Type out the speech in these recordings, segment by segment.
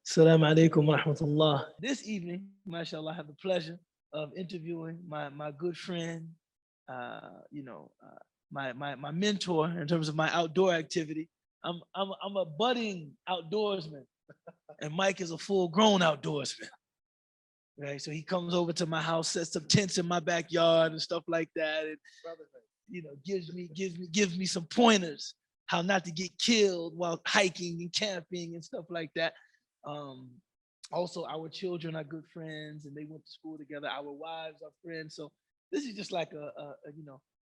Assalamu alaikum wa rahmatullah. This evening, mashallah, I have the pleasure of interviewing my good friend, my mentor in terms of my outdoor activity. I'm a budding outdoorsman, and Mike is a full-grown outdoorsman. Right, so he comes over to my house, sets up tents in my backyard and stuff like that, and gives me some pointers how not to get killed while hiking and camping and stuff like that. Also, our children are good friends, and they went to school together. Our wives are friends, so this is just like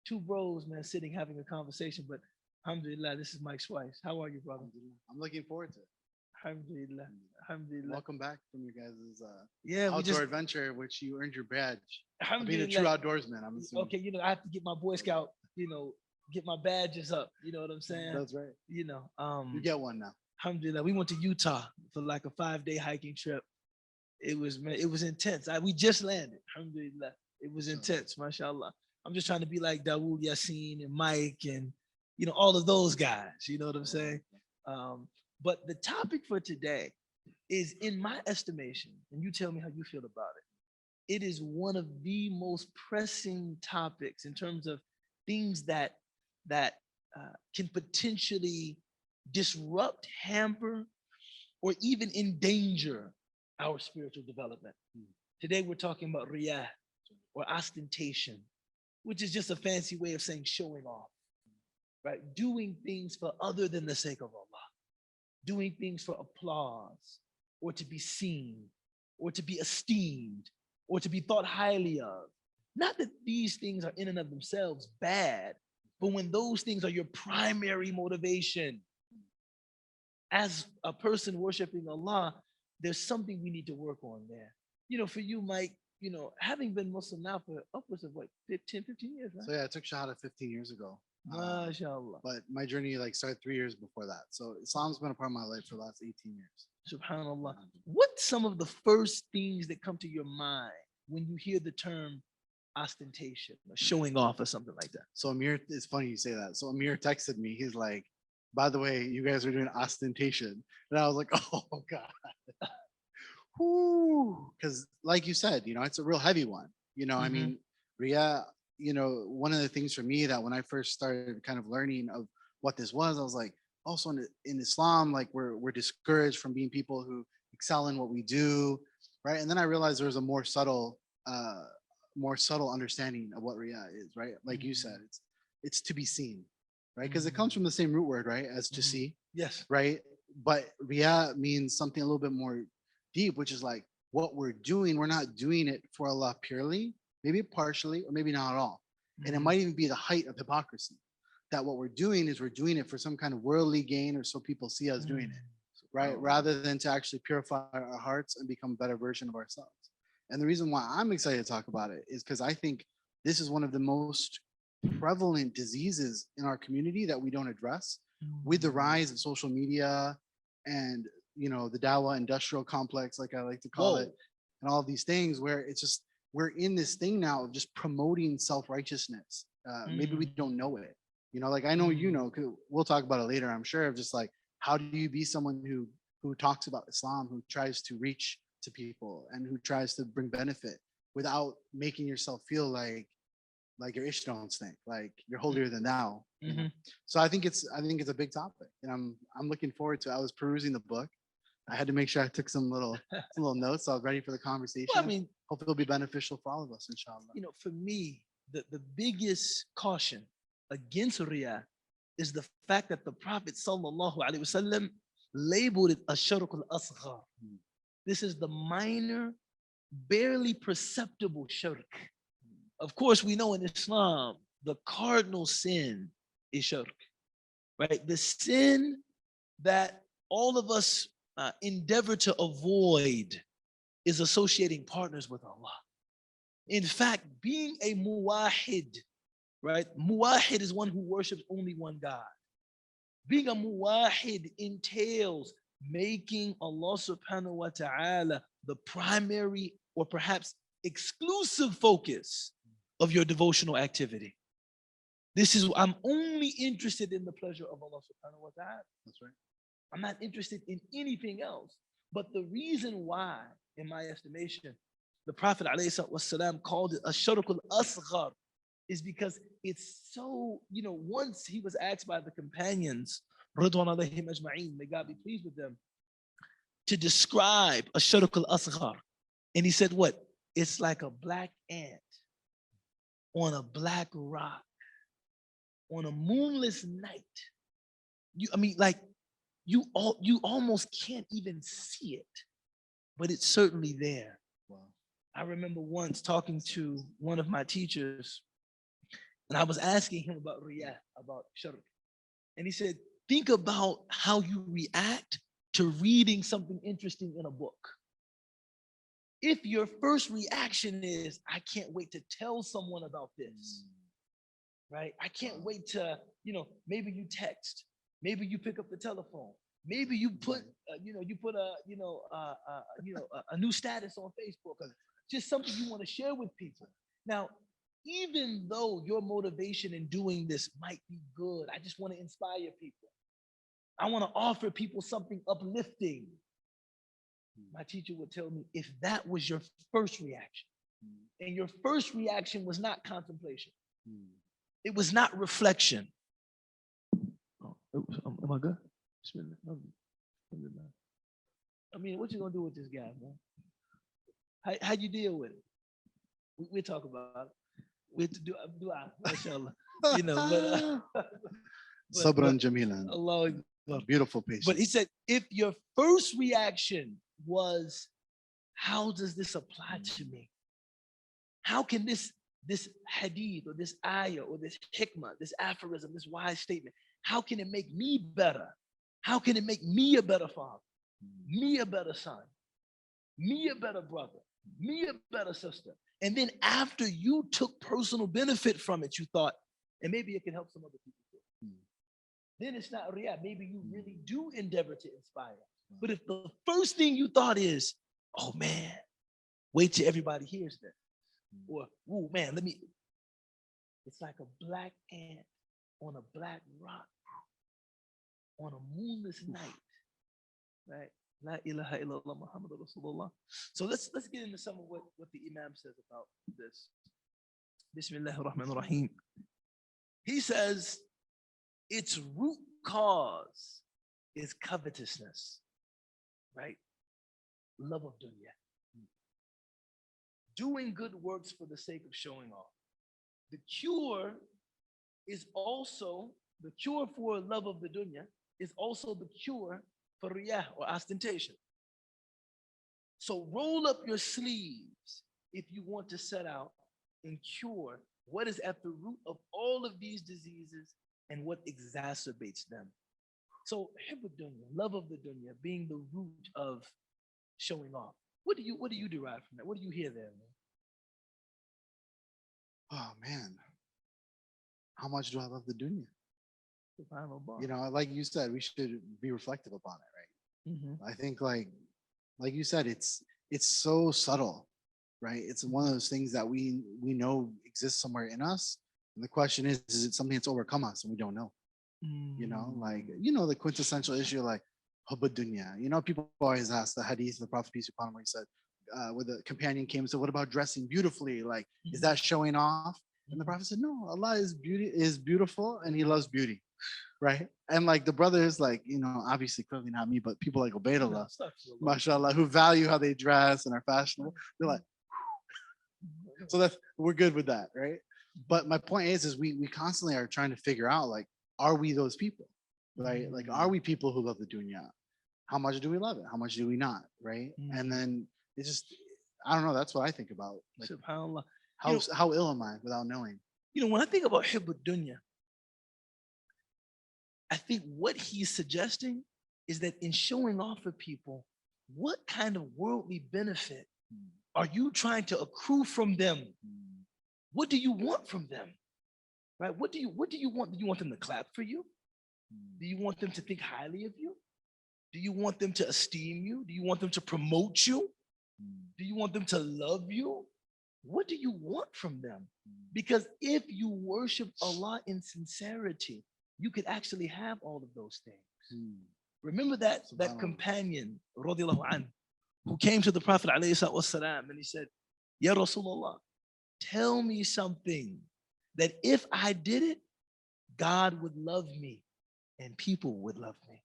two bros, man, sitting having a conversation. But alhamdulillah, this is Mike Swiess. How are you, brother? I'm looking forward to it. Alhamdulillah. Alhamdulillah. Welcome back from your guys' outdoor adventure, which you earned your badge. Being a Alhamdulillah. true outdoorsman, I'm assuming. Okay, I have to get my Boy Scout, get my badges up. You know what I'm saying? That's right. You get one now. Alhamdulillah. We went to Utah for like a 5-day hiking trip. It was intense. We just landed. Alhamdulillah. It was intense, mashallah. I'm just trying to be like Dawood Yassin and Mike and all of those guys. You know what I'm saying? But the topic for today is, in my estimation, and you tell me how you feel about it, it is one of the most pressing topics in terms of things that can potentially disrupt, hamper, or even endanger our spiritual development. Today we're talking about riyah, or ostentation, which is just a fancy way of saying showing off, right? Doing things for other than the sake of Allah. Doing things for applause, or to be seen, or to be esteemed, or to be thought highly of. Not that these things are in and of themselves bad, but when those things are your primary motivation, as a person worshiping Allah, there's something we need to work on there. For you, Mike, having been Muslim now for upwards of 15 years, right? So yeah, I took Shahada 15 years ago. MashaAllah. But my journey started 3 years before that. So Islam's been a part of my life for the last 18 years. SubhanAllah. What's some of the first things that come to your mind when you hear the term ostentation or showing off or something like that? So Amir, it's funny you say that. So Amir texted me. He's like, by the way, you guys are doing ostentation. And I was like, oh God. Because like you said, it's a real heavy one. I mean, Riyah, one of the things for me that when I first started kind of learning of what this was, I was like, also in Islam, like we're discouraged from being people who excel in what we do, right? And then I realized there was a more subtle understanding of what Riyah is, right? Like you said, it's to be seen, right? Because it comes from the same root word, right, as to see. Yes. Right. But Riyah means something a little bit more deep, which is like what we're doing. We're not doing it for Allah purely, maybe partially, or maybe not at all. And it might even be the height of hypocrisy, that what we're doing is we're doing it for some kind of worldly gain, or so people see us doing it, right? Rather than to actually purify our hearts and become a better version of ourselves. And the reason why I'm excited to talk about it is because I think this is one of the most prevalent diseases in our community that we don't address. With the rise of social media and the Dawa industrial complex, like I like to call it, and all of these things, where it's just we're in this thing now of just promoting self-righteousness. Maybe we don't know it. Like I know cause we'll talk about it later, I'm sure, of just like, how do you be someone who talks about Islam, who tries to reach to people and who tries to bring benefit without making yourself feel like your ish don't stink, like you're holier than thou. So I think it's a big topic, and I'm looking forward to it. I was perusing the book. I had to make sure I took some little notes, so I was ready for the conversation. Well, I mean, hope it'll be beneficial for all of us, inshallah. For me, the biggest caution against Riyah is the fact that the Prophet sallallahu alaihi wasallam labeled it ash-shirk al-asghar. This is the minor, barely perceptible shirk. Of course, we know in Islam, the cardinal sin is shirk, right? The sin that all of us endeavor to avoid is associating partners with Allah. In fact, being a muwahid, right? Muwahid is one who worships only one God. Being a muwahid entails making Allah subhanahu wa ta'ala the primary or perhaps exclusive focus of your devotional activity. I'm only interested in the pleasure of Allah subhanahu wa ta'ala. That's right. I'm not interested in anything else. But the reason why, in my estimation, the Prophet ﷺ called it a shirkul asghar is because it's so, once he was asked by the companions, Ridwan alayhim ajma'in, may God be pleased with them, to describe a shirkul asghar. And he said, what? It's like a black ant on a black rock on a moonless night. You almost can't even see it, but it's certainly there. Wow. I remember once talking to one of my teachers, and I was asking him about riyah, about shirk. And he said, think about how you react to reading something interesting in a book. If your first reaction is, I can't wait to tell someone about this, right? I can't wait to, maybe you text, maybe you pick up the telephone, maybe you put, a new status on Facebook, or just something you want to share with people. Now, even though your motivation in doing this might be good, I just want to inspire people. I want to offer people something uplifting. My teacher would tell me, if that was your first reaction, and your first reaction was not contemplation, it was not reflection. Oh, am I good? I mean, what you gonna do with this guy, man? How you deal with it? We'll talk about it. We'll do mashallah. Sabran Jamilan. Allah. Beautiful patience. But he said, if your first reaction was, how does this apply to me? How can this hadith or this ayah or this hikmah, this aphorism, this wise statement, how can it make me better? How can it make me a better father, me a better son, me a better brother, me a better sister? And then after you took personal benefit from it, you thought, and maybe it can help some other people too. Then it's not riyah. Maybe you really do endeavor to inspire. But if the first thing you thought is, oh man, wait till everybody hears this. Or, oh man, it's like a black ant on a black rock on a moonless night, right? La ilaha illallah Muhammad Rasulullah. So let's get into some of what the Imam says about this. Bismillahir Rahmanir Rahim. He says, its root cause is covetousness, right? Love of dunya. Doing good works for the sake of showing off. The cure for love of the dunya is also the cure for riyah or ostentation. So roll up your sleeves if you want to set out and cure what is at the root of all of these diseases and what exacerbates them. So hibb dunya, love of the dunya, being the root of showing off. What do you derive from that? What do you hear there, man? Oh man, how much do I love the dunya? SubhanAllah. Like you said, we should be reflective upon it, right? Mm-hmm. I think like you said, it's so subtle, right? It's one of those things that we know exists somewhere in us. And the question is it something that's overcome us and we don't know? The quintessential issue, like hubba dunya. People always ask the hadith of the Prophet peace be upon him, where he said, where the companion came and said, what about dressing beautifully? Like, is that showing off? And the Prophet said, no, Allah is beautiful and he loves beauty, right? And like the brothers, like, obviously clearly not me, but people like Ubaydullah, mashallah, who value how they dress and are fashionable, they're like, so we're good with that, right? But my point is we constantly are trying to figure out, like, are we those people, right? Like, are we people who love the dunya? How much do we love it? How much do we not, right? And then it's just, I don't know. That's what I think about. Like, SubhanAllah. how ill am I without knowing? When I think about hibb dunya, I think what he's suggesting is that in showing off for people, what kind of worldly benefit are you trying to accrue from them? What do you want from them? Right? What do you want? Do you want them to clap for you? Do you want them to think highly of you? Do you want them to esteem you? Do you want them to promote you? Do you want them to love you? What do you want from them? Because if you worship Allah in sincerity, you could actually have all of those things. Remember that Subhanallah. companion, radiallahu anhu, who came to the Prophet والسلام, and he said, Ya Rasulullah, tell me something that if I did it, God would love me and people would love me.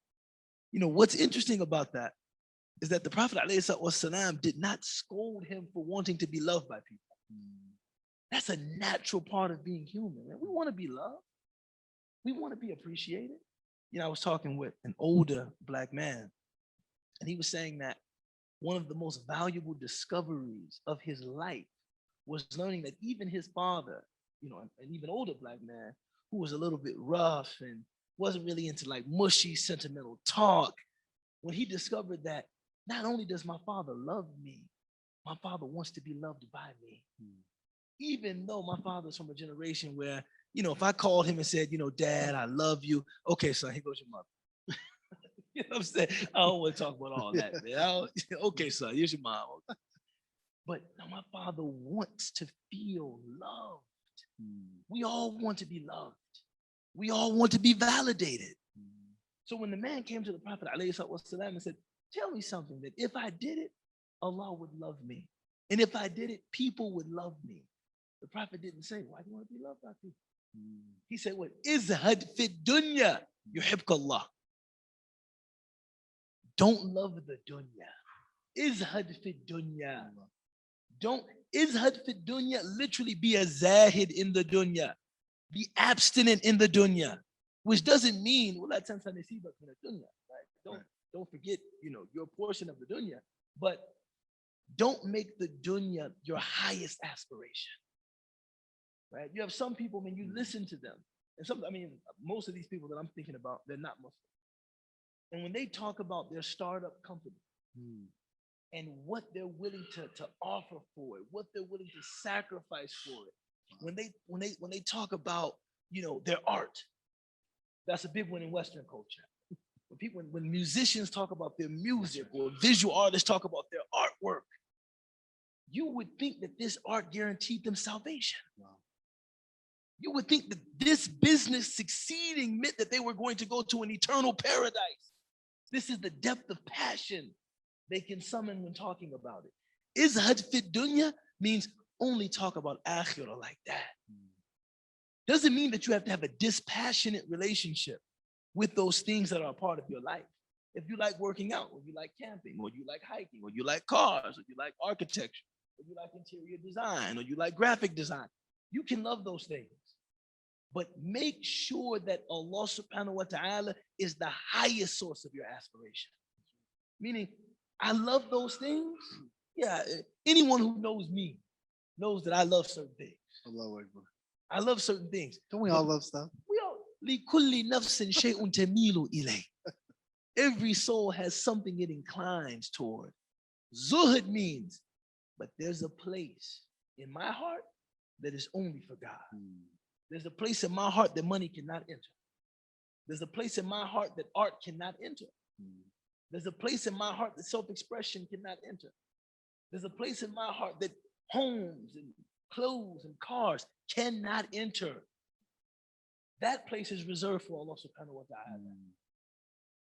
You know, what's interesting about that is that the Prophet ﷺ did not scold him for wanting to be loved by people. That's a natural part of being human. Man. We want to be loved. We want to be appreciated. You know, I was talking with an older Black man, and he was saying that one of the most valuable discoveries of his life was learning that even his father, you know, an even older Black man who was a little bit rough and wasn't really into like mushy, sentimental talk, when he discovered that not only does my father love me, my father wants to be loved by me. Even though my father's from a generation where, you know, if I called him and said, you know, Dad, I love you. Okay, son, here goes your mother. You know what I'm saying? I don't want to talk about all that, man. Okay, son, here's your mom. But no, my father wants to feel loved. We all want to be loved. We all want to be validated. So when the man came to the Prophet ﷺ and said, tell me something that if I did it, Allah would love me. And if I did it, people would love me. The Prophet didn't say, why do you want to be loved by people? He said, what? Izhad fi dunya yuhibka Allah. Don't love the dunya. Izhad fi dunya. Don't, izhad fi dunya, literally be a zahid in the dunya. Be abstinent in the dunya. Which doesn't mean, well, don't forget, you know, your portion of the dunya. But don't make the dunya your highest aspiration. Right? You have some people, when you listen to them, and some, I mean, most of these people that I'm thinking about, they're not Muslim. And when they talk about their startup company and what they're willing to offer for it, what they're willing to sacrifice for it, when they talk about, you know, their art, that's a big one in Western culture. When musicians talk about their music or visual artists talk about their artwork, you would think that this art guaranteed them salvation. You would think that this business succeeding meant that they were going to go to an eternal paradise. This is the depth of passion they can summon when talking about it. Izhad fi dunya means only talk about akhirah like that. Doesn't mean that you have to have a dispassionate relationship with those things that are a part of your life. If you like working out, or you like camping, or you like hiking, or you like cars, or you like architecture, or you like interior design, or you like graphic design, you can love those things. But make sure that Allah subhanahu wa ta'ala is the highest source of your aspiration. Meaning, I love those things. Yeah, anyone who knows me knows that I love certain things. I love certain things. Don't we all love stuff? We all, لِكُلِّ نَفْسٍ شَيْءٌ تَمِيلُ إِلَيْهِ. Every soul has something it inclines toward. Zuhud means, but there's a place in my heart that is only for God. There's a place in my heart that money cannot enter. There's a place in my heart that art cannot enter. There's a place in my heart that self-expression cannot enter. There's a place in my heart that homes and clothes and cars cannot enter. That place is reserved for Allah subhanahu wa ta'ala.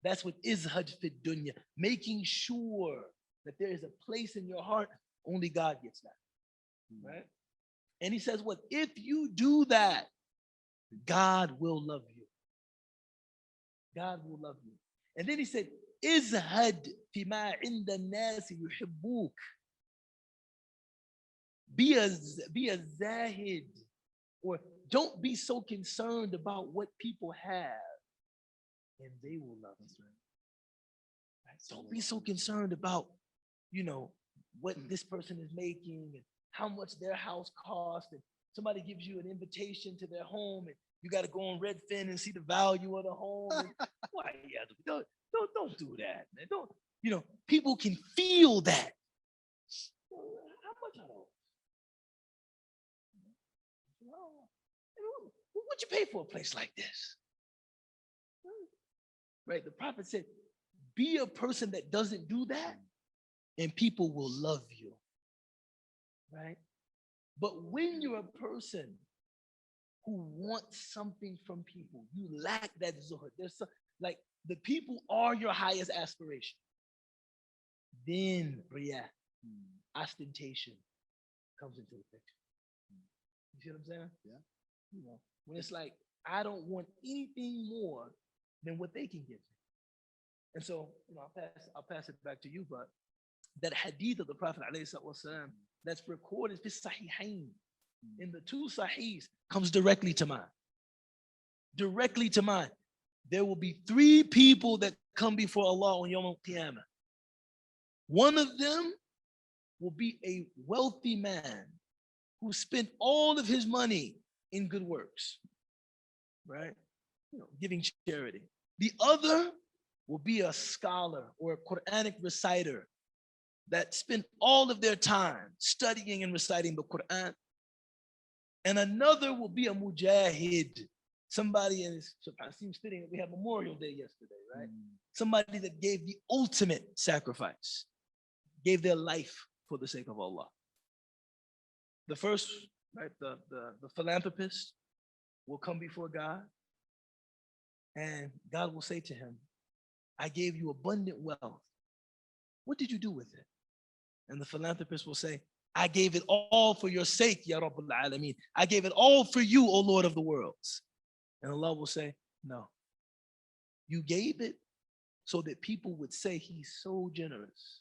That's what izhad fi dunya, making sure that there is a place in your heart, only God gets that. Right? And he says, what? If you do that, God will love you. God will love you. And then he said, izhad fima inda nasi yuhibbuk. Be a zahid, or don't be so concerned about what people have, and they will love you. Right? Don't be so concerned about, you know, what this person is making and how much their house costs, and somebody gives you an invitation to their home and you got to go on Redfin and see the value of the home. And, why? Yeah, don't do that, man. Don't, you know, people can feel that. How much are those? What'd you pay for a place like this? Right? The prophet said, be a person that doesn't do that, and people will love you. Right? But when you're a person who wants something from people, you lack that zuhud. Like the people are your highest aspiration. Then riyah, ostentation comes into the picture. You see what I'm saying? Yeah. You know, when it's like, I don't want anything more than what they can give me. And so, I'll pass it back to you, but that hadith of the Prophet ﷺ that's recorded in Sahihain, in the two Sahihs, comes directly to mind. Directly to mind. There will be three people that come before Allah on Yawm al-Qiyamah. One of them will be a wealthy man who spent all of his money in good works, right? Giving charity. The other will be a scholar or a Quranic reciter that spent all of their time studying and reciting the Quran. And another will be a mujahid, somebody in his, seems fitting that we had Memorial Day yesterday, right? Somebody that gave the ultimate sacrifice, gave their life for the sake of Allah. The first, right, the philanthropist will come before God, and God will say to him, I gave you abundant wealth. What did you do with it? And the philanthropist will say, I gave it all for your sake, Ya Rabbul Alameen. I gave it all for you, O Lord of the worlds. And Allah will say, no. You gave it so that people would say he's so generous.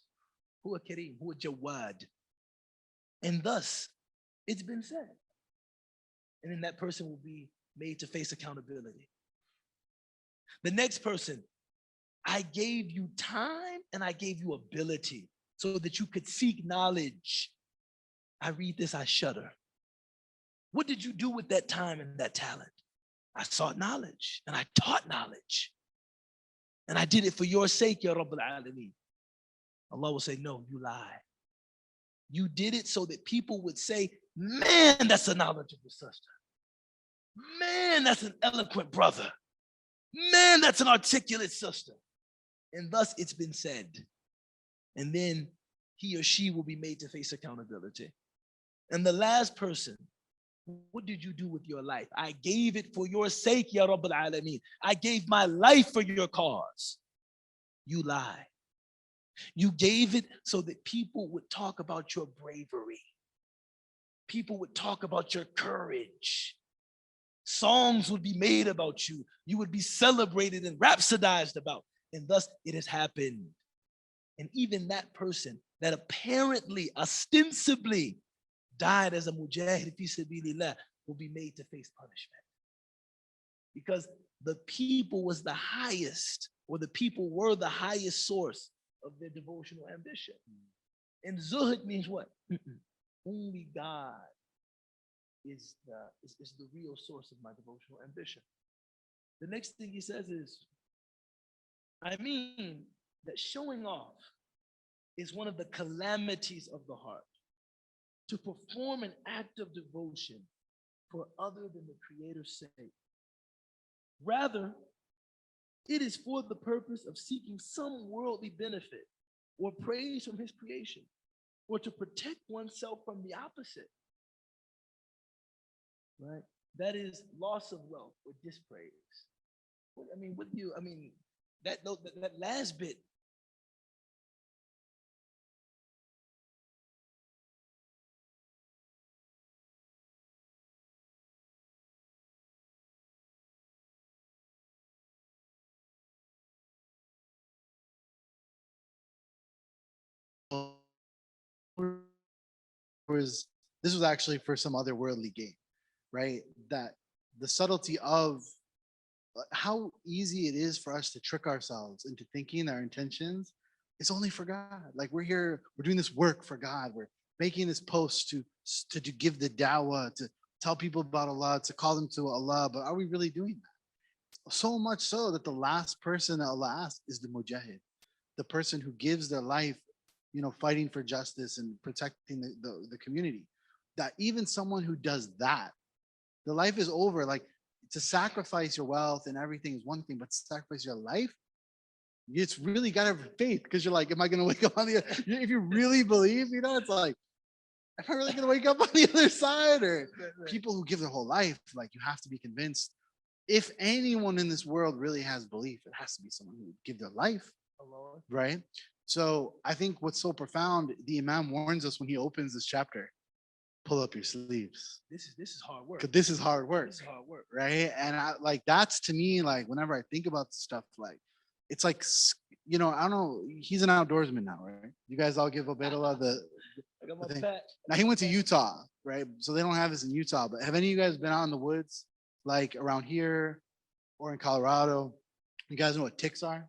Huwa Kareem, Huwa Jawad. And thus, it's been said. And then that person will be made to face accountability. The next person, I gave you time and I gave you ability so that you could seek knowledge. I read this, I shudder. What did you do with that time and that talent? I sought knowledge and I taught knowledge. And I did it for your sake, Ya Rabbul Alameen. Allah will say, no, you lie. You did it so that people would say, man, that's a knowledgeable sister. Man, that's an eloquent brother. Man, that's an articulate sister. And thus it's been said. And then he or she will be made to face accountability. And the last person, what did you do with your life? I gave it for your sake, Ya Rabbal Alameen. I gave my life for your cause. You lie. You gave it so that people would talk about your bravery. People would talk about your courage. Songs would be made about you. You would be celebrated and rhapsodized about. And thus it has happened. And even that person that apparently, ostensibly died as a mujahid fi sabilillah will be made to face punishment. Because the people was the highest, or the people were the highest source of their devotional ambition. And zuhud means what? Only God is the real source of my devotional ambition. The next thing he says is, I mean that showing off is one of the calamities of the heart. To perform an act of devotion for other than the Creator's sake. Rather, it is for the purpose of seeking some worldly benefit or praise from his creation, or to protect oneself from the opposite. Right? That is loss of wealth or dispraise. That last bit. This was actually for some other worldly gain, right? That the subtlety of how easy it is for us to trick ourselves into thinking our intentions is only for God. Like we're here, we're doing this work for God. We're making this post to give the dawah, to tell people about Allah, to call them to Allah. But are we really doing that? So much so that the last person that Allah asks is the mujahid, the person who gives their life, fighting for justice and protecting the community. That even someone who does that, the life is over. Like to sacrifice your wealth and everything is one thing, but to sacrifice your life, it's really got to have faith, because you're like, am I going to wake up on the, if you really believe, it's like, am I really going to wake up on the other side? Or people who give their whole life, like you have to be convinced if anyone in this world really has belief, it has to be someone who would give their life, Allah. right? So I think what's so profound, the Imam warns us when he opens this chapter, pull up your sleeves. This is hard work. Because this is hard work. This is hard work. Right. And I like that's to me, like whenever I think about stuff, like it's like I don't know, he's an outdoorsman now, right? You guys all give Ubaydullah I got my the thing. patch. Now he went to Utah, right? So they don't have this in Utah, but have any of you guys been out in the woods, like around here or in Colorado? You guys know what ticks are?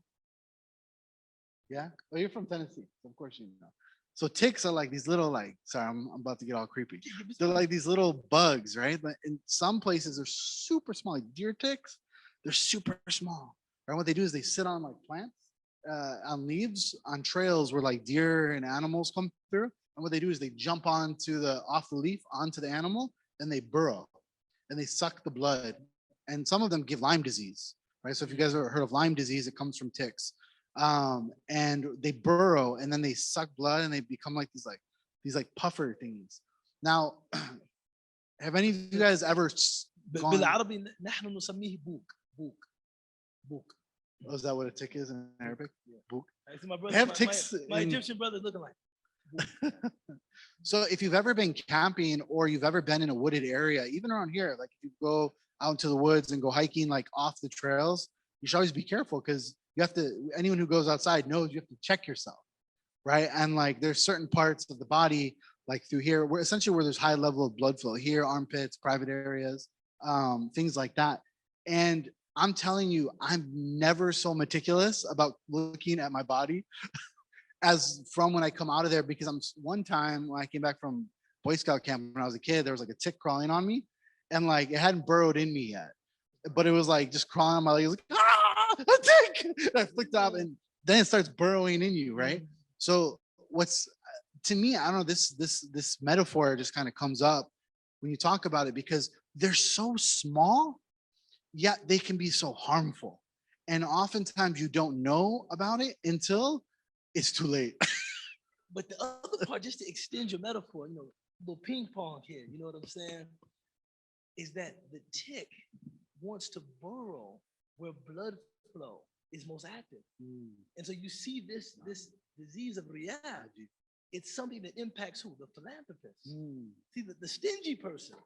Yeah. Oh, you're from Tennessee. So of course you know. So ticks are like these little, like, sorry, I'm about to get all creepy. They're like these little bugs, right? But in some places they're super small, like deer ticks. They're super small. Right? What they do is they sit on like plants, on leaves, on trails where like deer and animals come through. And what they do is they jump onto the off the leaf onto the animal, and they burrow, and they suck the blood. And some of them give Lyme disease, right? So if you guys ever heard of Lyme disease, it comes from ticks. And they burrow, and then they suck blood, and they become like these puffer thingies. Now, have any of you guys ever gone? بالعربي نحن نسميه بوك. Oh, is that what a tick is in Arabic? Yeah. Book. I see my brother, They have ticks my in- Egyptian brother looking like. So if you've ever been camping or you've ever been in a wooded area, even around here, like if you go out into the woods and go hiking like off the trails, you should always be careful because you have to, anyone who goes outside knows you have to check yourself, right? And like there's certain parts of the body, like through here, where essentially where there's high level of blood flow here, armpits, private areas, things like that. And I'm telling you, I'm never so meticulous about looking at my body as from when I come out of there, because one time when I came back from Boy Scout camp when I was a kid, there was like a tick crawling on me, and like it hadn't burrowed in me yet, but it was like just crawling on my legs, like a tick. And I flicked off, and then it starts burrowing in you, right? So what's to me, I don't know, this metaphor just kind of comes up when you talk about it because they're so small, yet they can be so harmful, and oftentimes you don't know about it until it's too late. But the other part, just to extend your metaphor, little ping pong here, you know what I'm saying? Is that the tick wants to burrow where blood flow is most active. And so you see this disease of riyadh, it's something that impacts who? The philanthropist. See, the stingy person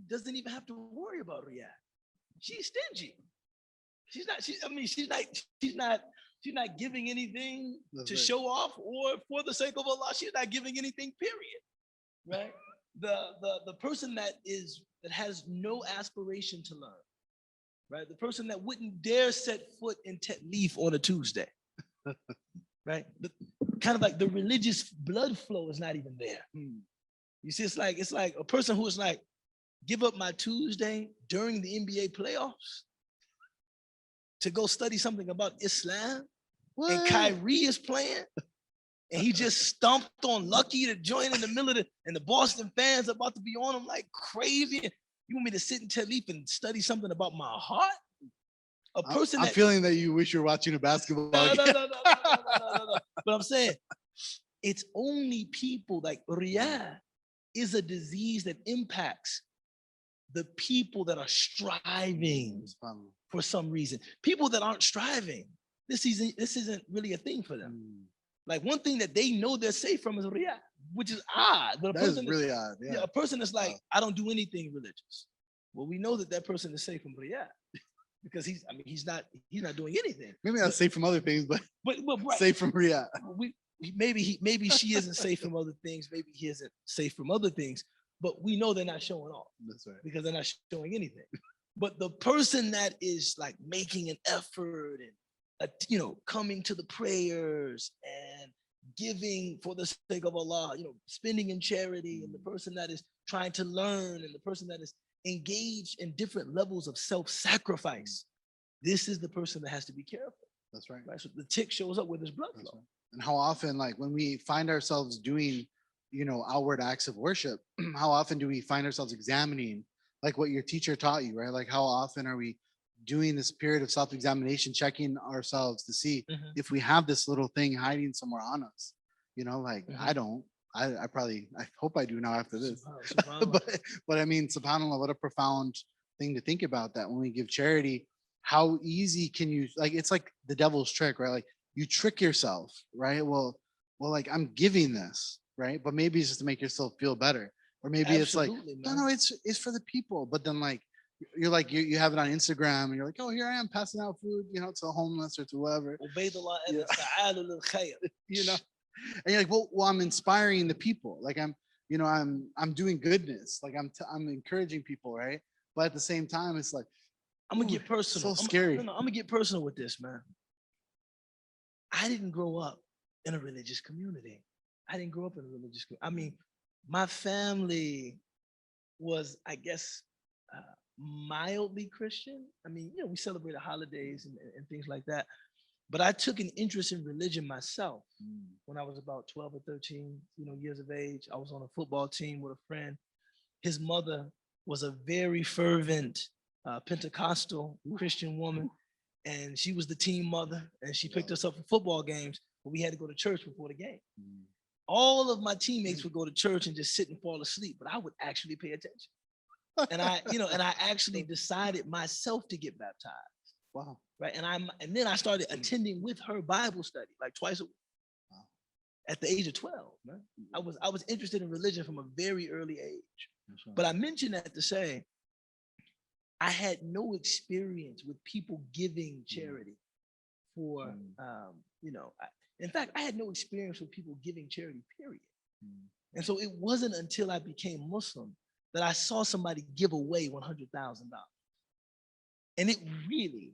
doesn't even have to worry about riyadh. She's stingy. She's not giving anything to show off or for the sake of Allah. She's not giving anything, period. Right? The person that has no aspiration to learn, right? The person that wouldn't dare set foot in Leaf on a Tuesday. Right? Kind of like the religious blood flow is not even there. You see, it's like a person who is like, give up my Tuesday during the NBA playoffs to go study something about Islam. What? And Kyrie is playing, and he just stomped on Lucky to join in the middle of and the Boston fans are about to be on him like crazy. You want me to sit in Talib and study something about my heart? A person I'm feeling that you wish you were watching a basketball game. No. But I'm saying it's only people like riyadh is a disease that impacts the people that are striving for some reason. People that aren't striving, this isn't really a thing for them. Like one thing that they know they're safe from is riyadh, which is odd. But that is really odd. Yeah. A person that's like, I don't do anything religious. Well, we know that person is safe from riyadh because he's not doing anything. Maybe not safe from other things, but right. Safe from riyadh. Maybe she isn't safe from other things. Maybe he isn't safe from other things. But we know they're not showing off. That's right. Because they're not showing anything. But the person that is like making an effort and coming to the prayers and giving for the sake of Allah, spending in charity, and the person that is trying to learn, and the person that is engaged in different levels of self-sacrifice, this is the person that has to be careful. That's right. So the tick shows up with his blood flow. Right. And how often, like when we find ourselves doing outward acts of worship, how often do we find ourselves examining like what your teacher taught you, right? Like how often are we doing this period of self-examination, checking ourselves to see if we have this little thing hiding somewhere on us, I don't, I hope I do now after this, but I mean, subhanAllah, what a profound thing to think about, that when we give charity, how easy can you, like, it's like the devil's trick, right? Like you trick yourself, right? Well, like I'm giving this, right? But maybe it's just to make yourself feel better. Or maybe it's like, Absolutely, no, man. no, it's for the people. But then like you're like you have it on Instagram and you're like, oh, here I am passing out food, to the homeless or to whoever. Ubaydullah Yeah. Evens, Fa'alu lil khair. you know and you're like, well, I'm inspiring the people, like I'm doing goodness, like I'm encouraging people, right? But at the same time it's like, I'm gonna ooh, get personal. so scary. No, I'm gonna get personal with this, man. I didn't grow up in a religious community. I didn't grow up in a religious community. I mean, my family was, I guess, mildly Christian. I mean, we celebrated holidays and things like that. But I took an interest in religion myself when I was about 12 or 13, years of age. I was on a football team with a friend. His mother was a very fervent Pentecostal Christian woman, and she was the team mother, and she picked us up for football games, but we had to go to church before the game. All of my teammates would go to church and just sit and fall asleep, but I would actually pay attention. And I actually decided myself to get baptized. Wow. Right. And then I started attending with her Bible study like twice a week. Wow. At the age of 12, man. I was interested in religion from a very early age. Right. But I mentioned that to say I had no experience with people giving charity for in fact, I had no experience with people giving charity, period. And so it wasn't until I became Muslim that I saw somebody give away $100,000. And it really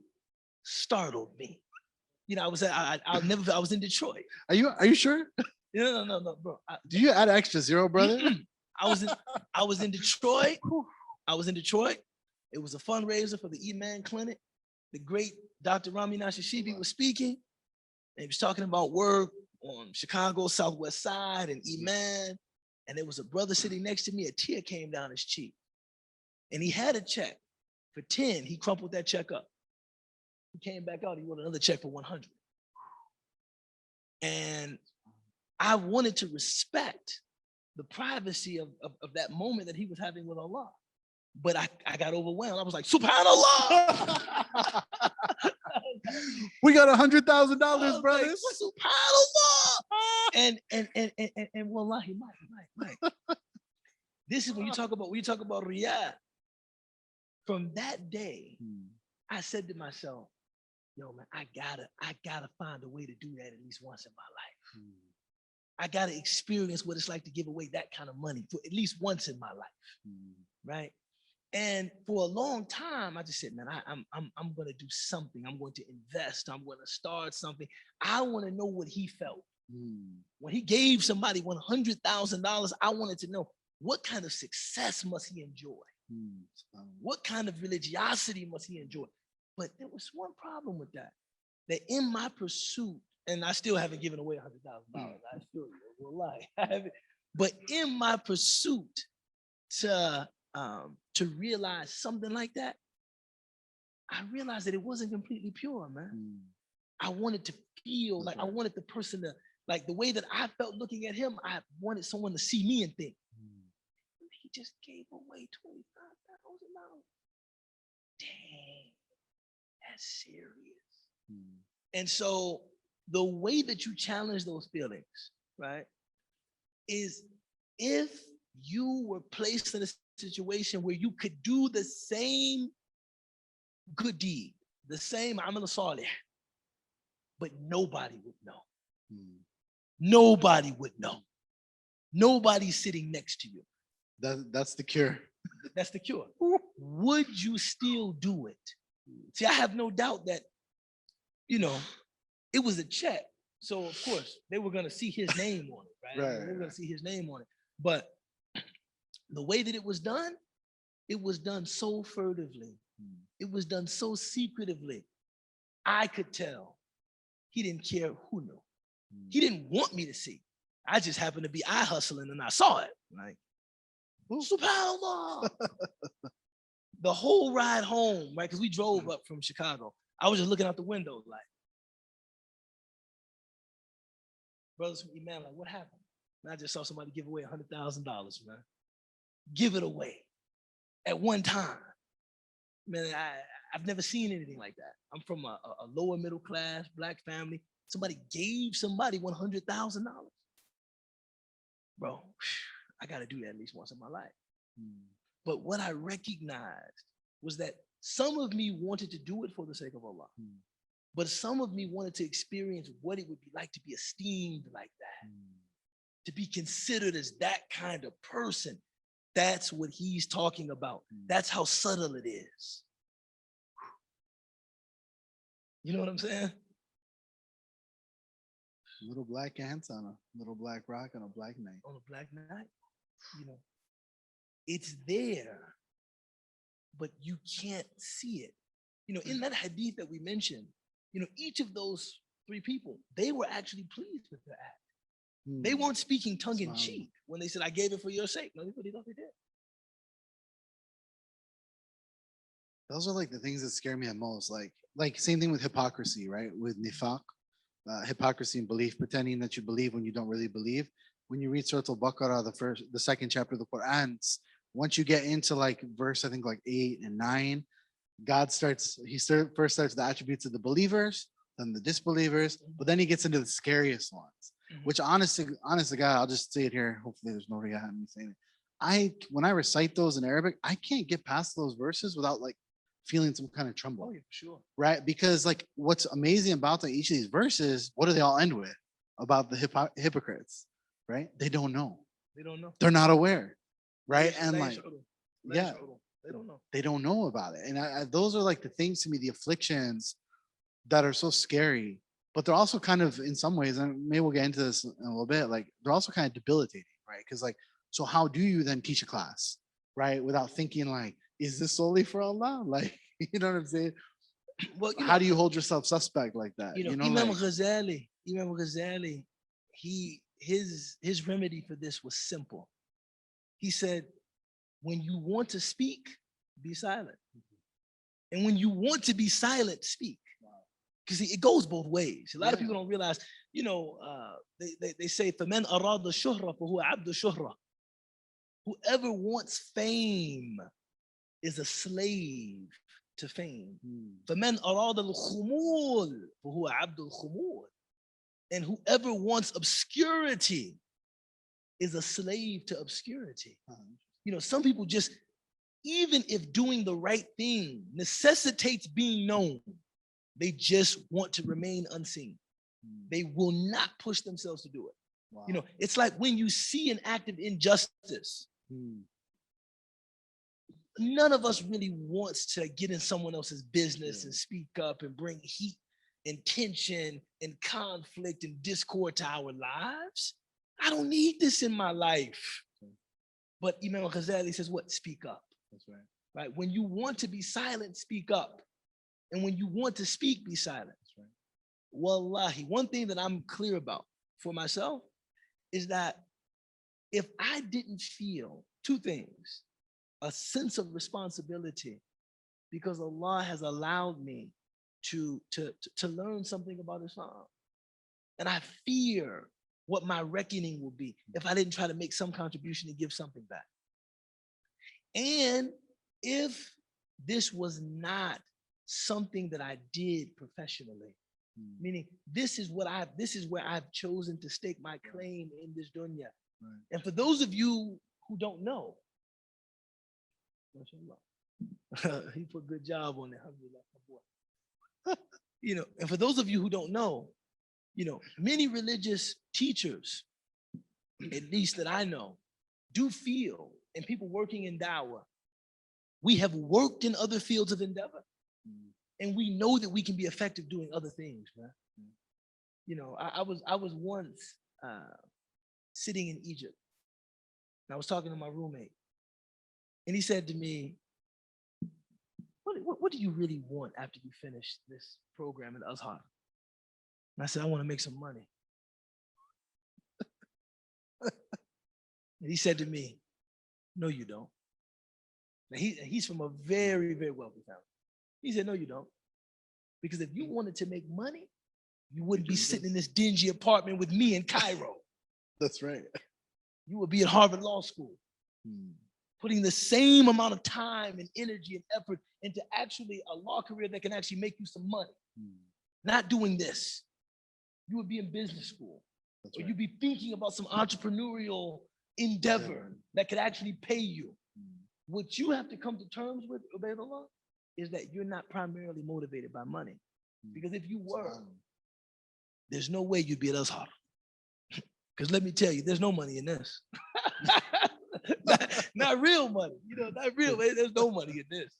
startled me. I was in Detroit. Are you sure? No, bro. Do you add extra zero, brother? I was in Detroit. I was in Detroit. It was a fundraiser for the Iman Clinic. The great Dr. Rami Nashashibi was speaking. And he was talking about work on Chicago, Southwest Side, and Iman. And there was a brother sitting next to me. A tear came down his cheek. And he had a check for 10. He crumpled that check up. He came back out. He wrote another check for 100. And I wanted to respect the privacy of that moment that he was having with Allah. But I got overwhelmed. I was like, SubhanAllah. We got $100,000, brothers. Like, SubhanAllah. And wallahi, Mike. This is when you talk about riyah. From that day, I said to myself, yo, man, I gotta find a way to do that at least once in my life. I gotta experience what it's like to give away that kind of money for at least once in my life, right? And for a long time, I just said, man, I'm gonna do something. I'm going to invest. I'm gonna start something. I want to know what he felt when he gave somebody $100,000. I wanted to know what kind of success must he enjoy. What kind of religiosity must he enjoy? But there was one problem with that. That in my pursuit, and I still haven't given away $100,000. I still will lie. I haven't. But in my pursuit to realize something like that, I realized that it wasn't completely pure, man. I wanted to feel like I wanted the person to, like the way that I felt looking at him, I wanted someone to see me and think, he just gave away $25,000. Dang, that's serious. And so the way that you challenge those feelings, right, is if you were placed in a situation where you could do the same good deed, the same amal salih, but nobody would know. Nobody would know. Nobody's sitting next to you. That's the cure. That's the cure. Would you still do it? See, I have no doubt that, it was a check. So of course they were gonna see his name on it, right? They were gonna see his name on it. But the way that it was done so furtively. It was done so secretively. I could tell he didn't care who knew. He didn't want me to see. I just happened to be eye hustling and I saw it. Like, SubhanAllah. The whole ride home, right? Because we drove up from Chicago. I was just looking out the window like, brothers from Iman, like, what happened? And I just saw somebody give away $100,000, man. Give it away at one time. Man, I've never seen anything like that. I'm from a lower middle class black family. Somebody gave somebody $100,000. Bro, I got to do that at least once in my life. But what I recognized was that some of me wanted to do it for the sake of Allah. But some of me wanted to experience what it would be like to be esteemed like that, to be considered as that kind of person. That's what he's talking about. That's how subtle it is. You know what I'm saying? Little black ants on a little black rock on a black night. On a black night, you know, it's there, but you can't see it. You know, in that hadith that we mentioned, you know, each of those three people, they were actually pleased with the act. They weren't speaking tongue in cheek when they said, I gave it for your sake. No, they thought they did. Those are like the things that scare me the most. Like same thing with hypocrisy, right? With nifaq, hypocrisy and belief, pretending that you believe when you don't really believe. When you read Surah Al-Baqarah, the second chapter of the Quran, once you get into like verse, I think like 8 and 9, God starts, first starts the attributes of the believers, then the disbelievers, but then he gets into the scariest ones, which honest to God, I'll just say it here. Hopefully there's no riyah in me saying it. When I recite those in Arabic, I can't get past those verses without like feeling some kind of tremble. Oh, yeah, for sure. Right? Because like what's amazing about each of these verses, what do they all end with? About the hypocrites, right? They don't know. They don't know. They're not aware, right? And like, yeah, they don't know. They don't know about it. And those are like the things to me, the afflictions that are so scary, but they're also kind of, in some ways, and maybe we'll get into this in a little bit, like they're also kind of debilitating, right? Because like, so how do you then teach a class, right? Without thinking like, is this solely for Allah? Like, you know what I'm saying? Well, how do you hold yourself suspect like that? You know, Imam Ghazali, his remedy for this was simple. He said, when you want to speak, be silent. And when you want to be silent, speak. Because it goes both ways. A lot of people don't realize, you know, they say, فَمَنْ أَرَادَ الشُّهْرَ فَهُوَ عَبْدُ الشُّهْرَ. Whoever wants fame is a slave to fame. فَمَنْ أَرَادَ الْخُمُولِ فَهُوَ عَبْدُ الْخُمُولِ. And whoever wants obscurity is a slave to obscurity. You know, some people just, even if doing the right thing necessitates being known, they just want to remain unseen. They will not push themselves to do it. Wow. You know, it's like when you see an act of injustice, none of us really wants to get in someone else's business and speak up and bring heat and tension and conflict and discord to our lives. I don't need this in my life. But Imam Ghazali says, what? Speak up. That's right. Right? When you want to be silent, speak up. And when you want to speak, be silent. That's right. Wallahi, one thing that I'm clear about for myself is that if I didn't feel two things, a sense of responsibility, because Allah has allowed me to learn something about Islam, and I fear what my reckoning will be if I didn't try to make some contribution and give something back. And if this was not something that I did professionally, meaning this is where I've chosen to stake my claim in this dunya. Right. And for those of you who don't know, he put a good job on it. You know, and for those of you who don't know, you know, many religious teachers, at least that I know, do feel, and people working in dawah, we have worked in other fields of endeavor, and we know that we can be effective doing other things, man. You know, I was once sitting in Egypt, and I was talking to my roommate, and he said to me, what do you really want after you finish this program at Azhar? And I said, I want to make some money. And he said to me, no, you don't. Now he's from a very, very wealthy family. He said, no, you don't. Because if you wanted to make money, you wouldn't be sitting in this dingy apartment with me in Cairo. That's right. You would be at Harvard Law School, putting the same amount of time and energy and effort into actually a law career that can actually make you some money, not doing this, you would be in business school. That's Or right. you'd be thinking about some entrepreneurial endeavor that could actually pay you. What you have to come to terms with, Ubaydullah, is that you're not primarily motivated by money. Because if you were, there's no way you'd be at Azhar. Because let me tell you, there's no money in this. not real money, not real. There's no money in this.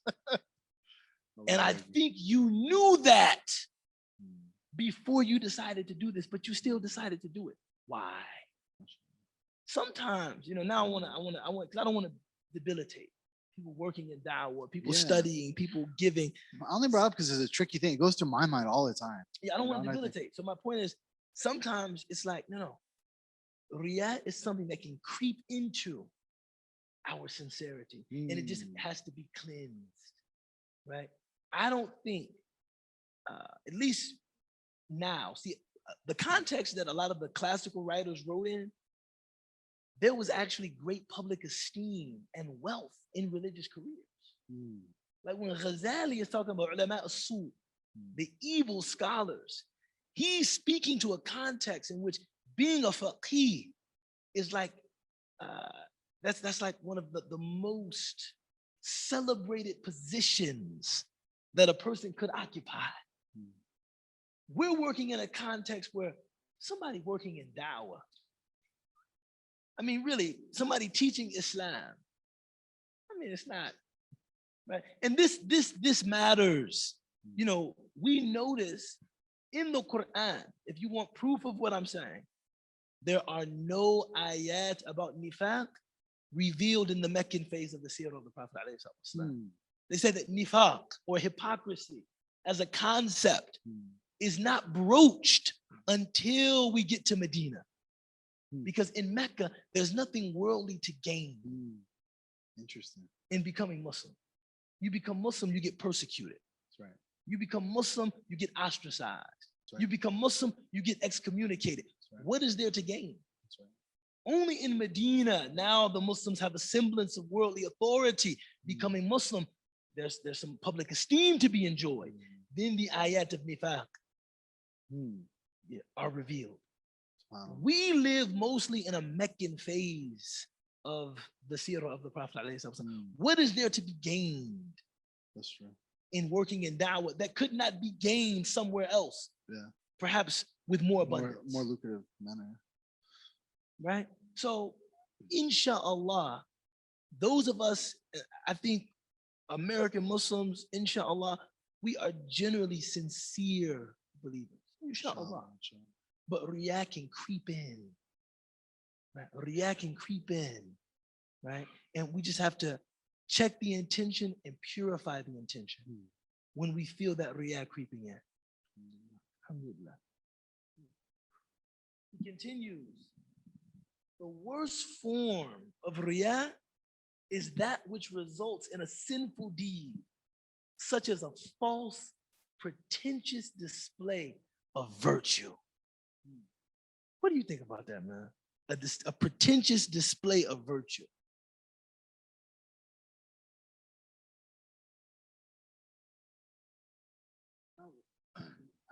And I think you knew that before you decided to do this, but you still decided to do it. Why? Sometimes, now because I don't want to debilitate people working in dawah, people studying, people giving. I only brought up because it's a tricky thing. It goes through my mind all the time. Yeah, I don't want to debilitate. So my point is, sometimes it's like, no. Riyah is something that can creep into our sincerity, and it just has to be cleansed, right? I don't think, at least now, see, the context that a lot of the classical writers wrote in, there was actually great public esteem and wealth in religious careers. Like when Ghazali is talking about ulama as-su, the evil scholars, he's speaking to a context in which being a faqih is like, that's like one of the most celebrated positions that a person could occupy. We're working in a context where somebody working in dawah, I mean, really, somebody teaching Islam, I mean, it's not, right? And this matters. We notice in the Quran, if you want proof of what I'm saying, there are no ayat about nifaq revealed in the Meccan phase of the seerah of the Prophet. They said that nifaq, or hypocrisy as a concept, is not broached until we get to Medina. Because in Mecca, there's nothing worldly to gain. Interesting. In becoming Muslim. You become Muslim, you get persecuted. That's right. You become Muslim, you get ostracized. Right. You become Muslim, you get excommunicated. Right. What is there to gain? That's right. Only in Medina, now the Muslims have a semblance of worldly authority. Becoming Muslim, there's some public esteem to be enjoyed. Then the ayat of nifaq are revealed. Wow. We live mostly in a Meccan phase of the seerah of the Prophet. What is there to be gained? That's true. In working in da'wah that could not be gained somewhere else? Yeah. Perhaps with more abundance. More lucrative manner. Right? So, inshallah, those of us, I think American Muslims, inshallah, we are generally sincere believers. Inshallah. But riyah can creep in. Right? Riyah can creep in. Right? And we just have to check the intention and purify the intention when we feel that riyah creeping in. Alhamdulillah. He continues. The worst form of riyah is that which results in a sinful deed, such as a false, pretentious display of virtue. What do you think about that, man? A pretentious display of virtue.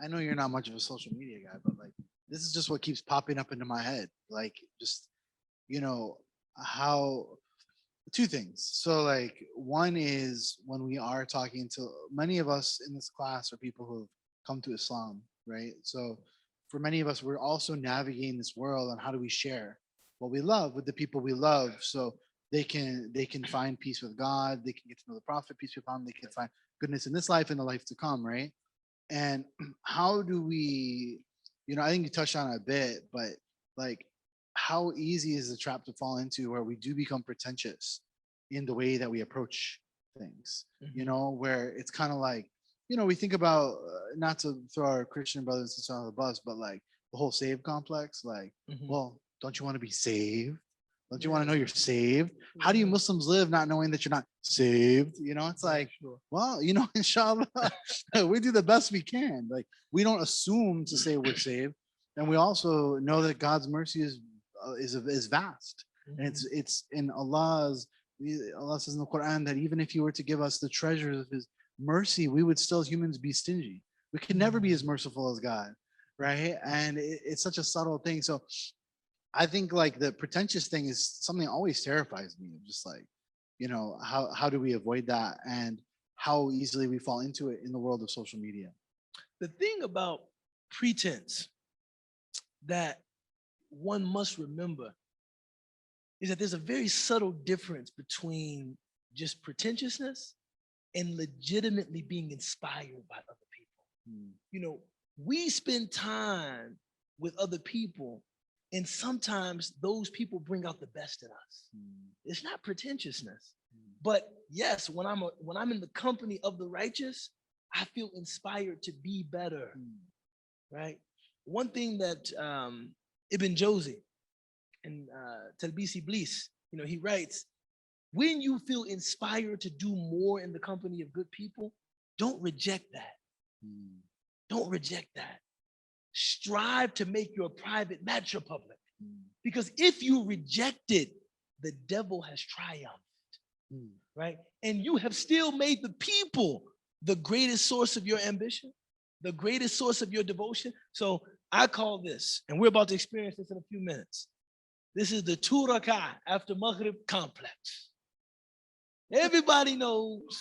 I know you're not much of a social media guy, but like, this is just what keeps popping up into my head. Like, just, how, two things. So like, one is when we are talking to many of us in this class are people who have come to Islam, right? So for many of us, we're also navigating this world on how do we share what we love with the people we love, so they can find peace with God, they can get to know the Prophet, peace be upon him, they can find goodness in this life and the life to come, right? And how do we, I think you touched on it a bit, but like, how easy is the trap to fall into where we do become pretentious in the way that we approach things, where it's kind of like, we think about, not to throw our Christian brothers and sisters on the bus, but like the whole save complex, like, well, don't you want to be saved? Don't you want to know you're saved? How do you Muslims live not knowing that you're not saved? It's like, well, inshallah, we do the best we can. Like, we don't assume to say we're saved. And we also know that God's mercy is vast. And it's in Allah's Allah says in the Quran that even if you were to give us the treasures of His mercy, we would still, as humans, be stingy. We can never be as merciful as God, right? And it's such a subtle thing. So I think like the pretentious thing is something that always terrifies me. Just like, how do we avoid that, and how easily we fall into it in the world of social media. The thing about pretense that one must remember is that there's a very subtle difference between just pretentiousness and legitimately being inspired by other people. We spend time with other people, and sometimes those people bring out the best in us. It's not pretentiousness, but yes, when I'm in the company of the righteous, I feel inspired to be better, right? One thing that Ibn Jawzi in Talbis Iblis, he writes, when you feel inspired to do more in the company of good people, don't reject that. Don't reject that. Strive to make your private matter public. Because if you reject it, the devil has triumphed, right? And you have still made the people the greatest source of your ambition, the greatest source of your devotion. So I call this, and we're about to experience this in a few minutes. This is the 2 rak'ah after Maghrib complex. Everybody knows